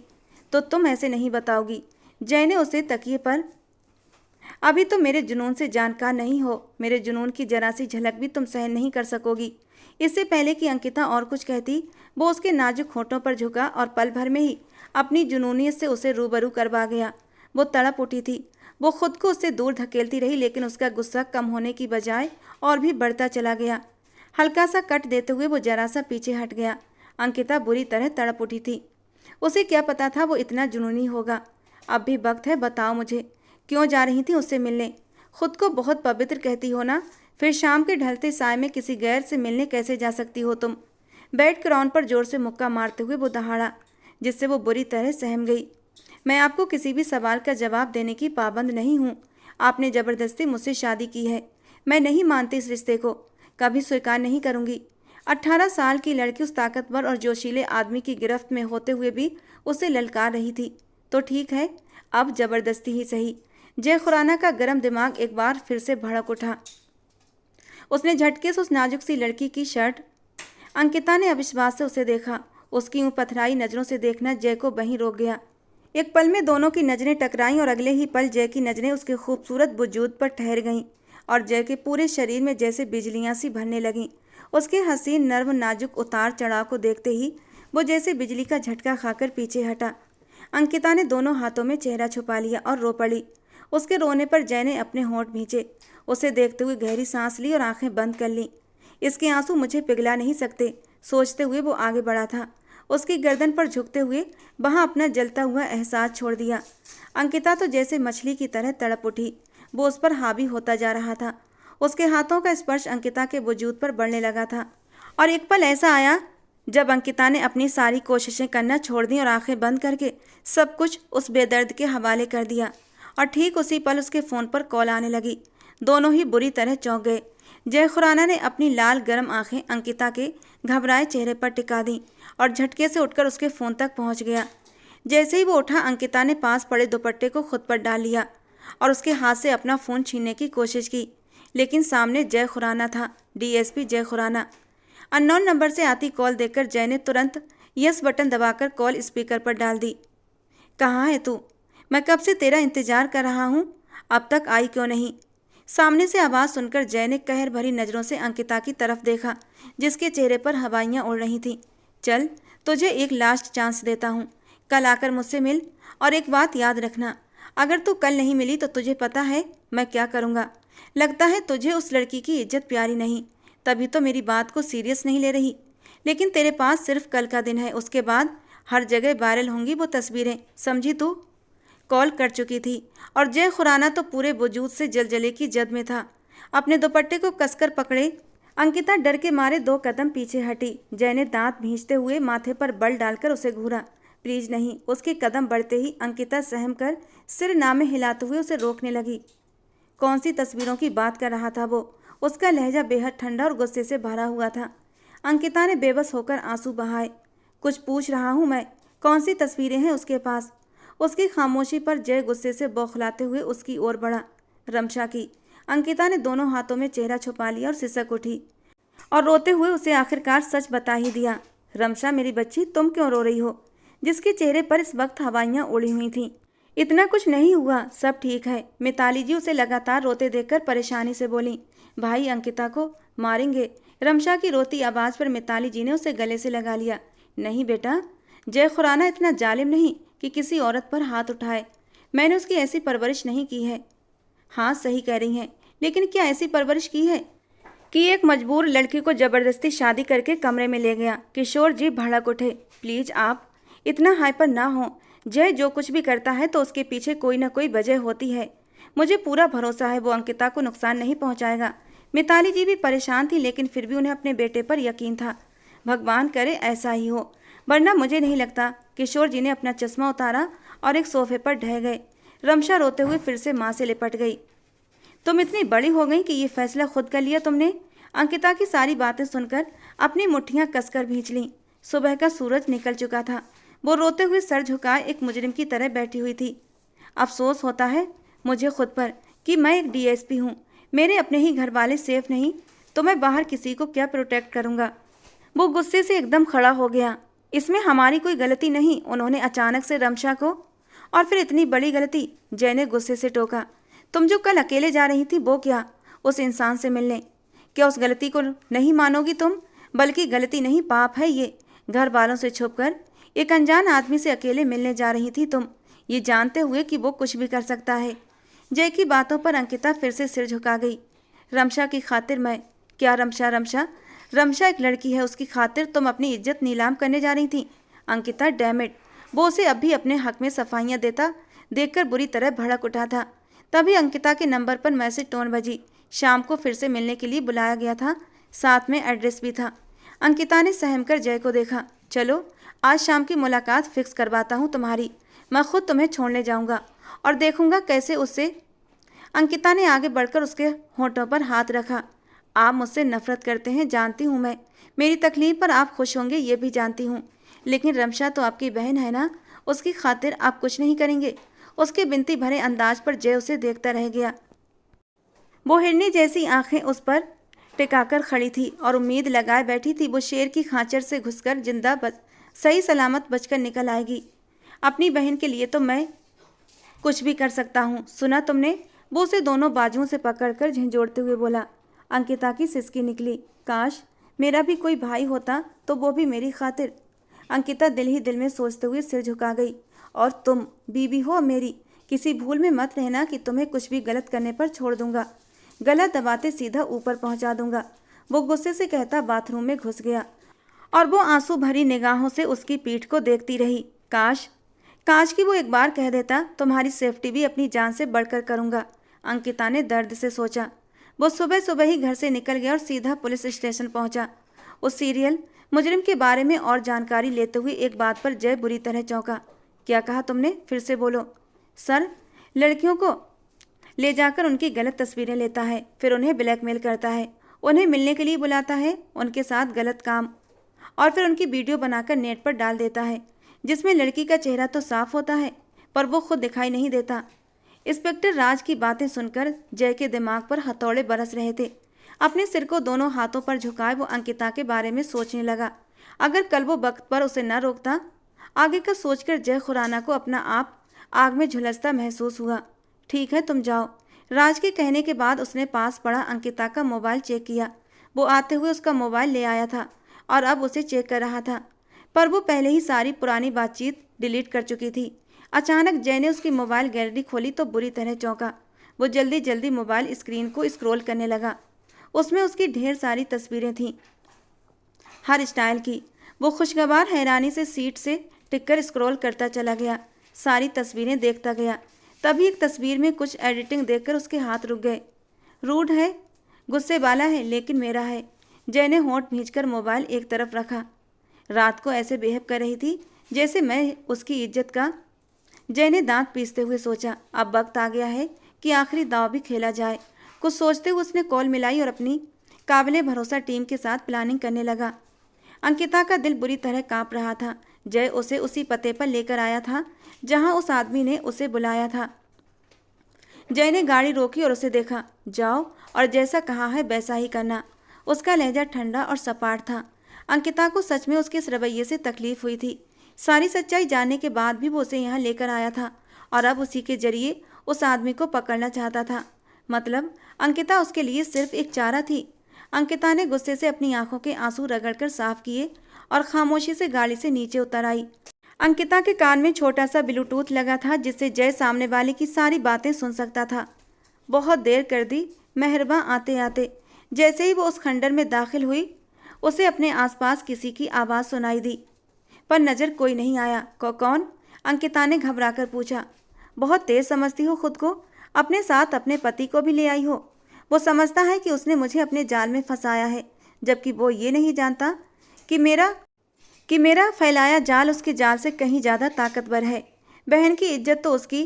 तो तुम ऐसे नहीं बताओगी। जय ने उसे तकिए पर, अभी तो मेरे जुनून से जानकार नहीं हो। मेरे जुनून की जरा सी झलक भी तुम सहन नहीं कर सकोगी। इससे पहले कि अंकिता और कुछ कहती, वो उसके नाजुक होठों पर झुका और पल भर में ही अपनी जुनूनियत से उसे रूबरू करवा गया। वो तड़प उठी थी। वो खुद को उससे दूर धकेलती रही, लेकिन उसका गुस्सा कम होने की बजाय और भी बढ़ता चला गया। हल्का सा कट देते हुए वो जरा सा पीछे हट गया। अंकिता बुरी तरह तड़प उठी थी। उसे क्या पता था वो इतना जुनूनी होगा। अब भी वक्त है, बताओ मुझे, क्यों जा रही थी उससे मिलने? खुद को बहुत पवित्र कहती हो ना, फिर शाम के ढलते साय में किसी गैर से मिलने कैसे जा सकती हो तुम? बेड क्रॉन पर जोर से मुक्का मारते हुए वो दहाड़ा, जिससे वो बुरी तरह सहम गई। मैं आपको किसी भी सवाल का जवाब देने की पाबंद नहीं हूँ। आपने ज़बरदस्ती मुझसे शादी की है। मैं नहीं मानती इस रिश्ते को, कभी स्वीकार नहीं करूँगी। 18 साल की लड़की उस ताकतवर और जोशीले आदमी की गिरफ्त में होते हुए भी उसे ललकार रही थी। तो ठीक है, अब ज़बरदस्ती ही सही। जय खुराना का गर्म दिमाग एक बार फिर से भड़क उठा। उसने झटके से उस नाजुक सी लड़की की शर्ट। अंकिता ने अविश्वास से उसे देखा। उसकी यूं पथराई नज़रों से देखना जय को वहीं रोक गया। एक पल में दोनों की नज़रें टकराईं और अगले ही पल जय की नज़रें उसके खूबसूरत वजूद पर ठहर गईं और जय के पूरे शरीर में जैसे बिजलियां सी भरने लगीं। उसके हसीन नर्म नाजुक उतार चढ़ाव को देखते ही वो जैसे बिजली का झटका खाकर पीछे हटा। अंकिता ने दोनों हाथों में चेहरा छुपा लिया और रो पड़ी। उसके रोने पर जय ने अपने होंठ भींचे। उसे देखते हुए गहरी सांस ली और आंखें बंद कर लीं। इसके आंसू मुझे पिघला नहीं सकते, सोचते हुए वो आगे बढ़ा था। उसकी गर्दन पर झुकते हुए वहां अपना जलता हुआ एहसास छोड़ दिया। अंकिता तो जैसे मछली की तरह तड़प उठी। वो उस पर हावी होता जा रहा था। उसके हाथों का स्पर्श अंकिता के वजूद पर बढ़ने लगा था और एक पल ऐसा आया जब अंकिता ने अपनी सारी कोशिशें करना छोड़ दी और आंखें बंद करके सब कुछ उस बेदर्द के हवाले कर दिया। और ठीक उसी पल उसके फ़ोन पर कॉल आने लगी। दोनों ही बुरी तरह चौंक गए। जय खुराना ने अपनी लाल गर्म आंखें अंकिता के घबराए चेहरे पर टिका दी और झटके से उठकर उसके फ़ोन तक पहुंच गया। जैसे ही वो उठा, अंकिता ने पास पड़े दुपट्टे को खुद पर डाल लिया और उसके हाथ से अपना फ़ोन छीनने की कोशिश की, लेकिन सामने जय खुराना था, डीएसपी जय खुराना। अननोन नंबर से आती कॉल देखकर जय ने तुरंत यस बटन दबाकर कॉल स्पीकर पर डाल दी। कहाँ है तू? मैं कब से तेरा इंतज़ार कर रहा हूँ, अब तक आई क्यों नहीं? सामने से आवाज़ सुनकर जय ने कहर भरी नज़रों से अंकिता की तरफ देखा, जिसके चेहरे पर हवाइयाँ उड़ रही थीं। चल, तुझे एक लास्ट चांस देता हूँ, कल आकर मुझसे मिल। और एक बात याद रखना, अगर तू कल नहीं मिली तो तुझे पता है मैं क्या करूँगा। लगता है तुझे उस लड़की की इज्जत प्यारी नहीं, तभी तो मेरी बात को सीरियस नहीं ले रही। लेकिन तेरे पास सिर्फ कल का दिन है, उसके बाद हर जगह वायरल होंगी वो तस्वीरें, समझी तू? कॉल कर चुकी थी और जय खुराना तो पूरे वजूद से जलजले की जद में था। अपने दुपट्टे को कसकर पकड़े अंकिता डर के मारे 2 कदम पीछे हटी। जय ने दांत भींचते हुए माथे पर बल डालकर उसे घूरा। प्लीज नहीं। उसके कदम बढ़ते ही अंकिता सहम कर सिर नामे हिलाते हुए उसे रोकने लगी। कौन सी तस्वीरों की बात कर रहा था वो? उसका लहजा बेहद ठंडा और गुस्से से भरा हुआ था। अंकिता ने बेबस होकर आंसू बहाए। कुछ पूछ रहा हूँ मैं, कौन सी तस्वीरें हैं उसके पास? उसकी खामोशी पर जय गुस्से से बौखलाते हुए उसकी ओर बढ़ा। रमशा की। अंकिता ने दोनों हाथों में चेहरा छुपा लिया और सिसक उठी और रोते हुए उसे आखिरकार सच बता ही दिया। रमशा मेरी बच्ची, तुम क्यों रो रही हो? जिसके चेहरे पर इस वक्त हवाइयाँ उड़ी हुई थीं। इतना कुछ नहीं हुआ, सब ठीक है। मिताली जी उसे लगातार रोते देखकर परेशानी से बोली। भाई, अंकिता को मारेंगे। रमशा की रोती आवाज़ पर मिताली जी ने उसे गले से लगा लिया। नहीं बेटा, जय खुराना इतना जालिम नहीं कि किसी औरत पर हाथ उठाए। मैंने उसकी ऐसी परवरिश नहीं की है। हाँ, सही कह रही हैं, लेकिन क्या ऐसी परवरिश की है कि एक मजबूर लड़की को ज़बरदस्ती शादी करके कमरे में ले गया? किशोर जी भड़क उठे। प्लीज़ आप इतना हाइपर ना हो। जय जो कुछ भी करता है तो उसके पीछे कोई ना कोई वजह होती है। मुझे पूरा भरोसा है वो अंकिता को नुकसान नहीं पहुंचाएगा। मिताली जी भी परेशान थी, लेकिन फिर भी उन्हें अपने बेटे पर यकीन था। भगवान करे ऐसा ही हो, वरना मुझे नहीं लगता। किशोर जी ने अपना चश्मा उतारा और एक सोफे पर ढह गए। रमशा रोते हुए फिर से माँ से लिपट गई। तुम इतनी बड़ी हो गई कि ये फैसला खुद कर लिया तुमने? अंकिता की सारी बातें सुनकर अपनी मुट्ठियां कसकर भींच लीं। सुबह का सूरज निकल चुका था। वो रोते हुए सर झुकाए एक मुजरिम की तरह बैठी हुई थी। अफसोस होता है मुझे खुद पर कि मैं एक डीएसपी हूँ। मेरे अपने ही घर वाले सेफ नहीं तो मैं बाहर किसी को क्या प्रोटेक्ट करूँगा? वो गुस्से से एकदम खड़ा हो गया। इसमें हमारी कोई गलती नहीं। उन्होंने अचानक से रमशा को, और फिर इतनी बड़ी गलती? जय ने गुस्से से टोका। तुम जो कल अकेले जा रही थी वो क्या, उस इंसान से मिलने? क्या उस गलती को नहीं मानोगी तुम? बल्कि गलती नहीं, पाप है ये। घर वालों से छुपकर एक अनजान आदमी से अकेले मिलने जा रही थी तुम, ये जानते हुए कि वो कुछ भी कर सकता है। जय की बातों पर अंकिता फिर से सिर झुका गई। रमशा की खातिर मैं क्या? रमशा रमशा रमशा एक लड़की है, उसकी खातिर तुम अपनी इज्जत नीलाम करने जा रही थी? अंकिता डैमिट, वो उसे अब भी अपने हक में सफाइयाँ देता देखकर बुरी तरह भड़क उठा था। तभी अंकिता के नंबर पर मैसेज टोन बजी। शाम को फिर से मिलने के लिए बुलाया गया था, साथ में एड्रेस भी था। अंकिता ने सहम कर जय को देखा। चलो आज शाम की मुलाकात फिक्स करवाता हूँ तुम्हारी। मैं खुद तुम्हें छोड़ने जाऊँगा और देखूँगा कैसे उससे। अंकिता ने आगे बढ़कर उसके होंठों पर हाथ रखा। आप मुझसे नफरत करते हैं, जानती हूँ मैं। मेरी तकलीफ पर आप खुश होंगे ये भी जानती हूँ, लेकिन रमशा तो आपकी बहन है ना, उसकी खातिर आप कुछ नहीं करेंगे? उसके बिनती भरे अंदाज पर जय उसे देखता रह गया। वो हिरनी जैसी आंखें उस पर टिकाकर खड़ी थी और उम्मीद लगाए बैठी थी वो शेर की खांचर से घुसकर जिंदा सही सलामत बचकर निकल आएगी। अपनी बहन के लिए तो मैं कुछ भी कर सकता हूँ, सुना तुमने? वो उसे दोनों बाजुओं से पकड़कर झंझोड़ते हुए बोला। अंकिता की सिसकी निकली। काश मेरा भी कोई भाई होता तो वो भी मेरी खातिर। अंकिता दिल ही दिल में सोचते हुए सिर झुका गई। और तुम बीबी हो मेरी, किसी भूल में मत रहना कि तुम्हें कुछ भी गलत करने पर छोड़ दूंगा। गला दबाते सीधा ऊपर पहुंचा दूंगा। वो गुस्से से कहता बाथरूम में घुस गया और वो आंसू भरी निगाहों से उसकी पीठ को देखती रही। काश काश कि वो एक बार कह देता, तुम्हारी सेफ्टी भी अपनी जान से बढ़कर करूंगा। अंकिता ने दर्द से सोचा। वो सुबह सुबह ही घर से निकल गया और सीधा पुलिस स्टेशन पहुंचा। उस सीरियल मुजरिम के बारे में और जानकारी लेते हुए एक बात पर जय बुरी तरह चौंका। क्या कहा तुमने? फिर से बोलो। सर, लड़कियों को ले जाकर उनकी गलत तस्वीरें लेता है, फिर उन्हें ब्लैकमेल करता है, उन्हें मिलने के लिए बुलाता है, उनके साथ गलत काम, और फिर उनकी वीडियो बनाकर नेट पर डाल देता है, जिसमें लड़की का चेहरा तो साफ होता है पर वो खुद दिखाई नहीं देता। इंस्पेक्टर राज की बातें सुनकर जय के दिमाग पर हथौड़े बरस रहे थे। अपने सिर को दोनों हाथों पर झुकाए वो अंकिता के बारे में सोचने लगा। अगर कल वो वक्त पर उसे न रोकता। आगे का सोचकर जय खुराना को अपना आप आग में झुलसता महसूस हुआ। ठीक है, तुम जाओ। राज के कहने के बाद उसने पास पड़ा अंकिता का मोबाइल चेक किया। वो आते हुए उसका मोबाइल ले आया था और अब उसे चेक कर रहा था, पर वो पहले ही सारी पुरानी बातचीत डिलीट कर चुकी थी। अचानक जय ने उसकी मोबाइल गैलरी खोली तो बुरी तरह चौंका। वो जल्दी जल्दी मोबाइल स्क्रीन को स्क्रॉल करने लगा। उसमें उसकी ढेर सारी तस्वीरें थीं, हर स्टाइल की। वो खुशगवार हैरानी से सीट से टिककर स्क्रॉल करता चला गया, सारी तस्वीरें देखता गया। तभी एक तस्वीर में कुछ एडिटिंग देखकर उसके हाथ रुक गए। रूड है, गुस्से वाला है, लेकिन मेरा है। जय ने होंठ भींचकर मोबाइल एक तरफ रखा। रात को ऐसे बिहेव कर रही थी जैसे मैं उसकी इज्जत का। जय ने दांत पीसते हुए सोचा, अब वक्त आ गया है कि आखिरी दांव भी खेला जाए। कुछ सोचते हुए उसने कॉल मिलाई और अपनी काबिले भरोसा टीम के साथ प्लानिंग करने लगा। अंकिता का दिल बुरी तरह कांप रहा था। जय उसे उसी पते पर लेकर आया था जहां उस आदमी ने उसे बुलाया था। जय ने गाड़ी रोकी और उसे देखा। जाओ और जैसा कहा है वैसा ही करना। उसका लहजा ठंडा और सपाट था। अंकिता को सच में उसके इस रवैये से तकलीफ हुई थी। सारी सच्चाई जानने के बाद भी वो उसे यहाँ लेकर आया था और अब उसी के जरिए उस आदमी को पकड़ना चाहता था। मतलब अंकिता उसके लिए सिर्फ एक चारा थी। अंकिता ने गुस्से से अपनी आंखों के आंसू रगड़कर साफ किए और खामोशी से गाड़ी से नीचे उतर आई। अंकिता के कान में छोटा सा ब्लूटूथ लगा था जिससे जय सामने वाले की सारी बातें सुन सकता था। बहुत देर कर दी मेहरबा आते आते। जैसे ही वो उस खंडर में दाखिल हुई उसे अपने आसपास किसी की आवाज़ सुनाई दी, पर नज़र कोई नहीं आया। कौन? अंकिता ने घबराकर पूछा। बहुत तेज समझती हो खुद को, अपने साथ अपने पति को भी ले आई हो। वो समझता है कि उसने मुझे अपने जाल में फंसाया है, जबकि वो ये नहीं जानता कि मेरा फैलाया जाल उसके जाल से कहीं ज़्यादा ताकतवर है। बहन की इज्जत तो उसकी,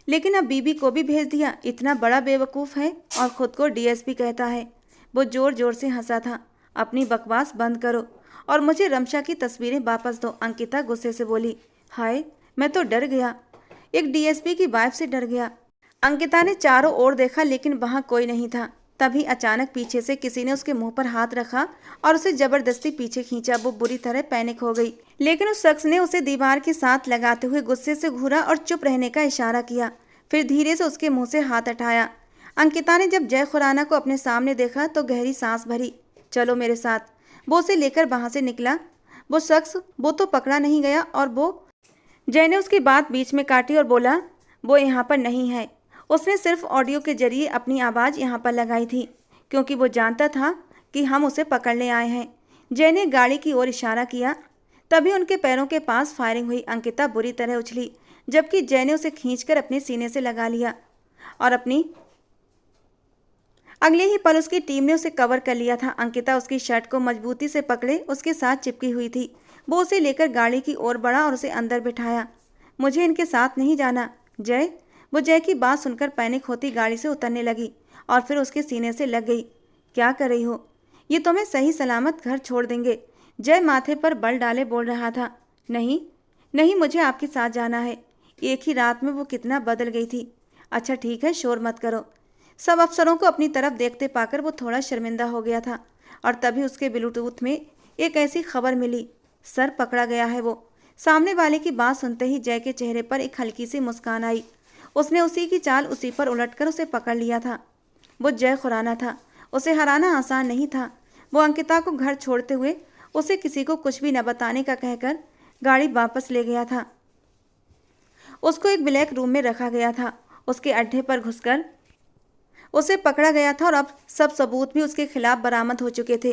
लेकिन अब बीबी को भी भेज दिया। इतना बड़ा बेवकूफ़ है और ख़ुद को डीएसपी कहता है। वो ज़ोर ज़ोर से हंसा था। अपनी बकवास बंद करो और मुझे रमशा की तस्वीरें वापस दो, अंकिता गुस्से से बोली। हाय, मैं तो डर गया, एक डीएसपी की वाइफ से डर गया। अंकिता ने चारों ओर देखा लेकिन वहाँ कोई नहीं था। तभी अचानक पीछे से किसी ने उसके मुंह पर हाथ रखा और उसे जबरदस्ती पीछे खींचा। वो बुरी तरह पैनिक हो गई, लेकिन उस शख्स ने उसे दीवार के साथ लगाते हुए गुस्से से घूरा और चुप रहने का इशारा किया। फिर धीरे से उसके मुंह से हाथ हटाया। अंकिता ने जब जय खुराना को अपने सामने देखा तो गहरी सांस भरी। चलो मेरे साथ। वो उसे लेकर वहाँ से निकला। वो शख्स वो तो पकड़ा नहीं गया और वो जय ने उसकी बात बीच में काटी और बोला, वो यहाँ पर नहीं है। उसने सिर्फ ऑडियो के जरिए अपनी आवाज़ यहाँ पर लगाई थी क्योंकि वो जानता था कि हम उसे पकड़ने आए हैं। जय ने गाड़ी की ओर इशारा किया। तभी उनके पैरों के पास फायरिंग हुई। अंकिता बुरी तरह उछली, जबकि जय ने उसे खींचकर अपने सीने से लगा लिया और अगले ही पल उसकी टीम ने उसे कवर कर लिया था। अंकिता उसकी शर्ट को मजबूती से पकड़े उसके साथ चिपकी हुई थी। वो उसे लेकर गाड़ी की ओर बढ़ा और उसे अंदर बिठाया। मुझे इनके साथ नहीं जाना जय। वो जय की बात सुनकर पैनिक होती गाड़ी से उतरने लगी और फिर उसके सीने से लग गई। क्या कर रही हो? ये तुम्हें सही सलामत घर छोड़ देंगे। जय माथे पर बल डाले बोल रहा था। नहीं नहीं, मुझे आपके साथ जाना है। एक ही रात में वो कितना बदल गई थी। अच्छा ठीक है, शोर मत करो। सब अफसरों को अपनी तरफ देखते पाकर वो थोड़ा शर्मिंदा हो गया था और तभी उसके ब्लूटूथ में एक ऐसी खबर मिली। सर पकड़ा गया है वो। सामने वाले की बात सुनते ही जय के चेहरे पर एक हल्की सी मुस्कान आई। उसने उसी की चाल उसी पर उलटकर उसे पकड़ लिया था। वो जय खुराना था। उसे हराना आसान नहीं था। वो अंकिता को घर छोड़ते हुए उसे किसी को कुछ भी न बताने का कहकर गाड़ी वापस ले गया था। उसको एक ब्लैक रूम में रखा गया था। उसके अड्डे पर घुसकर उसे पकड़ा गया था और अब सब सबूत भी उसके खिलाफ बरामद हो चुके थे।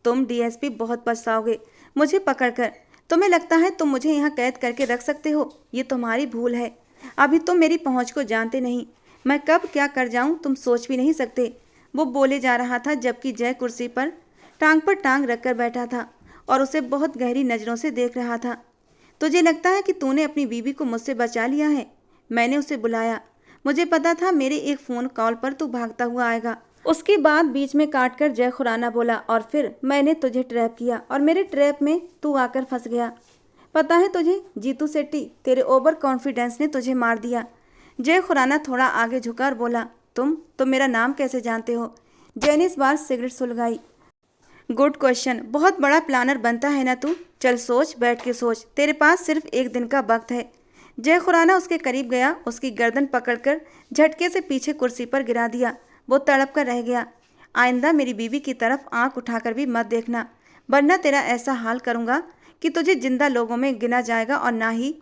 तुम डीएसपी बहुत पछताओगे मुझे पकड़कर। तुम्हें लगता है तुम मुझे यहाँ कैद करके रख सकते हो? ये तुम्हारी भूल है। अभी तुम मेरी पहुँच को जानते नहीं। मैं कब क्या कर जाऊँ तुम सोच भी नहीं सकते। वो बोले जा रहा था जबकि जय कुर्सी पर टांग रखकर बैठा था और उसे बहुत गहरी नज़रों से देख रहा था। तुझे लगता है कि तूने अपनी बीवी को मुझसे बचा लिया है? मैंने उसे बुलाया। मुझे पता था मेरे एक फ़ोन कॉल पर तू भागता हुआ आएगा। उसकी बात बीच में काटकर जय खुराना बोला, और फिर मैंने तुझे ट्रैप किया और मेरे ट्रैप में तू आकर फंस गया। पता है तुझे जीतू सेट्टी, तेरे ओवर कॉन्फिडेंस ने तुझे मार दिया। जय खुराना थोड़ा आगे झुका और बोला, तुम मेरा नाम कैसे जानते हो? जय ने इस बार सिगरेट सुलगाई। Good question. बहुत बड़ा प्लानर बनता है ना तू। चल सोच, बैठ के सोच। तेरे पास सिर्फ एक दिन का वक्त है। जय खुराना उसके करीब गया, उसकी गर्दन पकड़कर झटके से पीछे कुर्सी पर गिरा दिया। वो तड़प कर रह गया। आइंदा मेरी बीवी की तरफ आंख उठाकर भी मत देखना, वरना तेरा ऐसा हाल करूँगा कि तुझे जिंदा लोगों में गिना जाएगा और ना ही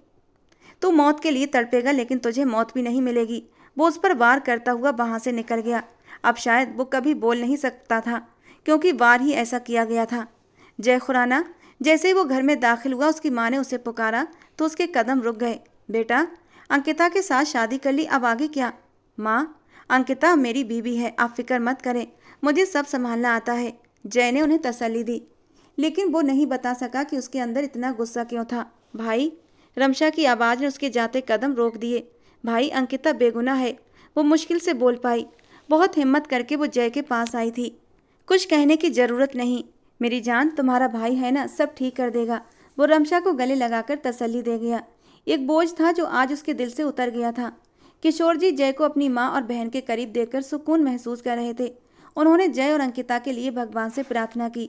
तू मौत के लिए तड़पेगा, लेकिन तुझे मौत भी नहीं मिलेगी। वो उस पर वार करता हुआ वहाँ से निकल गया। अब शायद वो कभी बोल नहीं सकता था क्योंकि वार ही ऐसा किया गया था। जय खुराना जैसे ही वो घर में दाखिल हुआ, उसकी माँ ने उसे पुकारा तो उसके कदम रुक गए। बेटा, अंकिता के साथ शादी कर ली, अब आगे क्या? माँ, अंकिता मेरी बीवी है, आप फिक्र मत करें, मुझे सब संभालना आता है। जय ने उन्हें तसल्ली दी, लेकिन वो नहीं बता सका कि उसके अंदर इतना गुस्सा क्यों था। भाई, रमशा की आवाज़ ने उसके जाते कदम रोक दिए। भाई, अंकिता बेगुनाह है, वो मुश्किल से बोल पाई। बहुत हिम्मत करके वो जय के पास आई थी। कुछ कहने की ज़रूरत नहीं मेरी जान, तुम्हारा भाई है ना, सब ठीक कर देगा। वो रमशा को गले लगाकर तसल्ली दे गया। एक बोझ था जो आज उसके दिल से उतर गया था। किशोर जी जय को अपनी माँ और बहन के करीब देखकर सुकून महसूस कर रहे थे। उन्होंने जय और अंकिता के लिए भगवान से प्रार्थना की।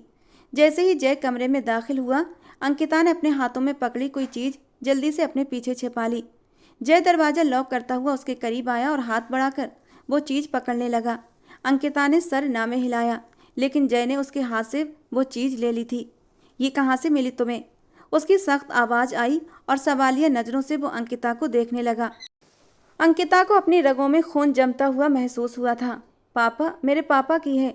जैसे ही जय कमरे में दाखिल हुआ, अंकिता ने अपने हाथों में पकड़ी कोई चीज़ जल्दी से अपने पीछे छिपा ली। जय दरवाज़ा लॉक करता हुआ उसके करीब आया और हाथ बढ़ाकर वो चीज़ पकड़ने लगा। अंकिता ने सर ना में हिलाया, लेकिन जय ने उसके हाथ से वो चीज़ ले ली थी। ये कहाँ से मिली तुम्हें? उसकी सख्त आवाज़ आई और सवालिया नज़रों से वो अंकिता को देखने लगा। अंकिता को अपनी रगों में खून जमता हुआ महसूस हुआ था। पापा, मेरे पापा की है,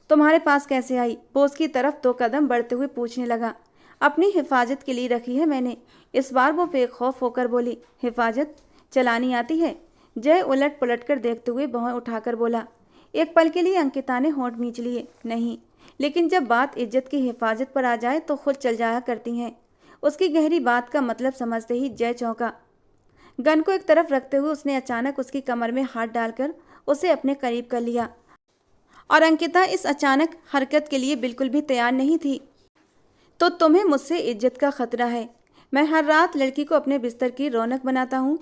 तुम्हारे पास कैसे आई? वो उसकी तरफ 2 कदम बढ़ते हुए पूछने लगा। अपनी हिफाजत के लिए रखी है मैंने। इस बार वो बेखौफ होकर बोली, हिफाजत चलानी आती है? जय उलट पुलट कर देखते हुए भौं उठाकर बोला। एक पल के लिए अंकिता ने होंठ मींच लिए। नहीं, लेकिन जब बात इज्जत की हिफाजत पर आ जाए तो खुद चल जाया करती हैं। उसकी गहरी बात का मतलब समझते ही जय चौंका। गन को एक तरफ रखते हुए उसने अचानक उसकी कमर में हाथ डालकर उसे अपने करीब कर लिया, और अंकिता इस अचानक हरकत के लिए बिल्कुल भी तैयार नहीं थी। तो तुम्हें मुझसे इज्जत का खतरा है? मैं हर रात लड़की को अपने बिस्तर की रौनक बनाता हूँ,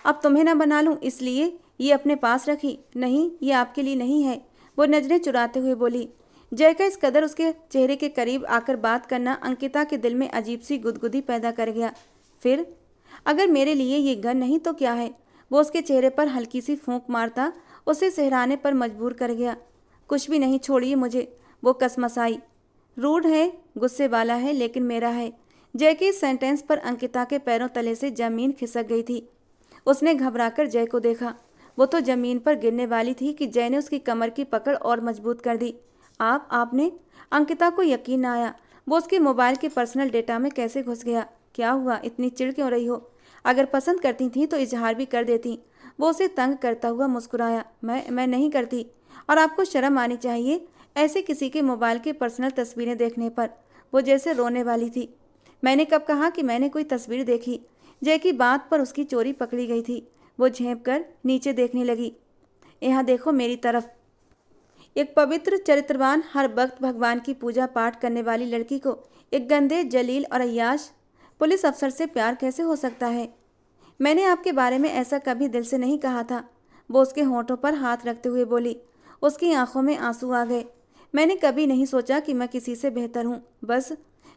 अब तुम्हें ना बना लूँ इसलिए ये अपने पास रखी? नहीं, ये आपके लिए नहीं है, वो नजरें चुराते हुए बोली। जय का इस कदर उसके चेहरे के करीब आकर बात करना अंकिता के दिल में अजीब सी गुदगुदी पैदा कर गया। फिर अगर मेरे लिए ये गन नहीं तो क्या है? वो उसके चेहरे पर हल्की सी फूंक मारता उसे सहराने पर मजबूर कर गया। कुछ भी नहीं, छोड़िए मुझे, वो कसमसाई। रूड है, गुस्से वाला है, लेकिन मेरा है। जय के इस सेंटेंस पर अंकिता के पैरों तले से जमीन खिसक गई थी। उसने घबराकर जय को देखा। वो तो जमीन पर गिरने वाली थी कि जय ने उसकी कमर की पकड़ और मजबूत कर दी। आपने? अंकिता को यकीन ना आया। वो उसके मोबाइल के पर्सनल डेटा में कैसे घुस गया? क्या हुआ, इतनी चिढ़ क्यों रही हो? अगर पसंद करती थी तो इजहार भी कर देती। वो उसे तंग करता हुआ मुस्कुराया। मैं नहीं करती, और आपको शर्म आनी चाहिए ऐसे किसी के मोबाइल की पर्सनल तस्वीरें देखने पर। वो जैसे रोने वाली थी। मैंने कब कहा कि मैंने कोई तस्वीर देखी? जय की बात पर उसकी चोरी पकड़ी गई थी। वो झेंप कर नीचे देखने लगी। यहाँ देखो मेरी तरफ। एक पवित्र चरित्रवान, हर वक्त भगवान की पूजा पाठ करने वाली लड़की को एक गंदे, जलील और अय्याश पुलिस अफसर से प्यार कैसे हो सकता है? मैंने आपके बारे में ऐसा कभी दिल से नहीं कहा था। वो उसके होंठों पर हाथ रखते हुए बोली। उसकी आंखों में आंसू आ गए। मैंने कभी नहीं सोचा कि मैं किसी से बेहतर हूँ। बस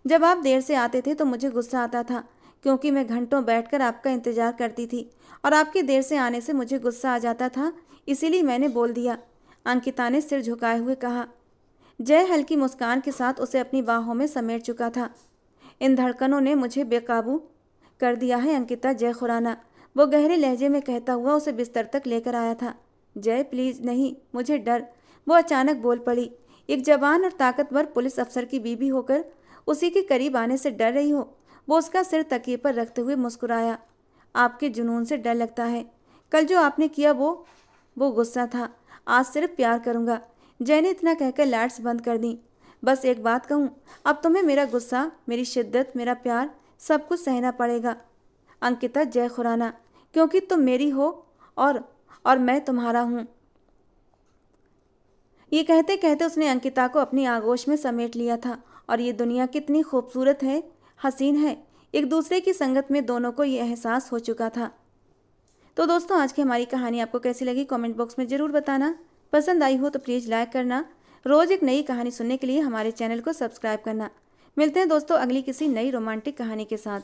जब आप देर से आते थे तो मुझे गुस्सा आता था, क्योंकि मैं घंटों बैठकर आपका इंतजार करती थी और आपके देर से आने से मुझे गुस्सा आ जाता था, इसीलिए मैंने बोल दिया। अंकिता ने सिर झुकाए हुए कहा। जय हल्की मुस्कान के साथ उसे अपनी बाहों में समेट चुका था। इन धड़कनों ने मुझे बेकाबू कर दिया है अंकिता, जय खुराना, वो गहरे लहजे में कहता हुआ उसे बिस्तर तक लेकर आया था। जय प्लीज नहीं, मुझे डर, वो अचानक बोल पड़ी। एक जवान और ताकतवर पुलिस अफसर की बीवी होकर उसी के करीब आने से डर रही हो? वो उसका सिर तकिए पर रखते हुए मुस्कुराया। आपके जुनून से डर लगता है। कल जो आपने किया वो गुस्सा था, आज सिर्फ प्यार करूंगा। जय ने इतना कहकर लाइट्स बंद कर दी। बस एक बात कहूँ, अब तुम्हें मेरा गुस्सा, मेरी शिद्दत, मेरा प्यार सब कुछ सहना पड़ेगा अंकिता, जय खुराना, क्योंकि तुम मेरी हो और मैं तुम्हारा हूँ। ये कहते कहते उसने अंकिता को अपनी आगोश में समेट लिया था। और ये दुनिया कितनी खूबसूरत है, हसीन है। एक दूसरे की संगत में दोनों को ये एहसास हो चुका था। तो दोस्तों, आज की हमारी कहानी आपको कैसी लगी कमेंट बॉक्स में ज़रूर बताना। पसंद आई हो तो प्लीज़ लाइक करना। रोज़ एक नई कहानी सुनने के लिए हमारे चैनल को सब्सक्राइब करना। मिलते हैं दोस्तों अगली किसी नई रोमांटिक कहानी के साथ।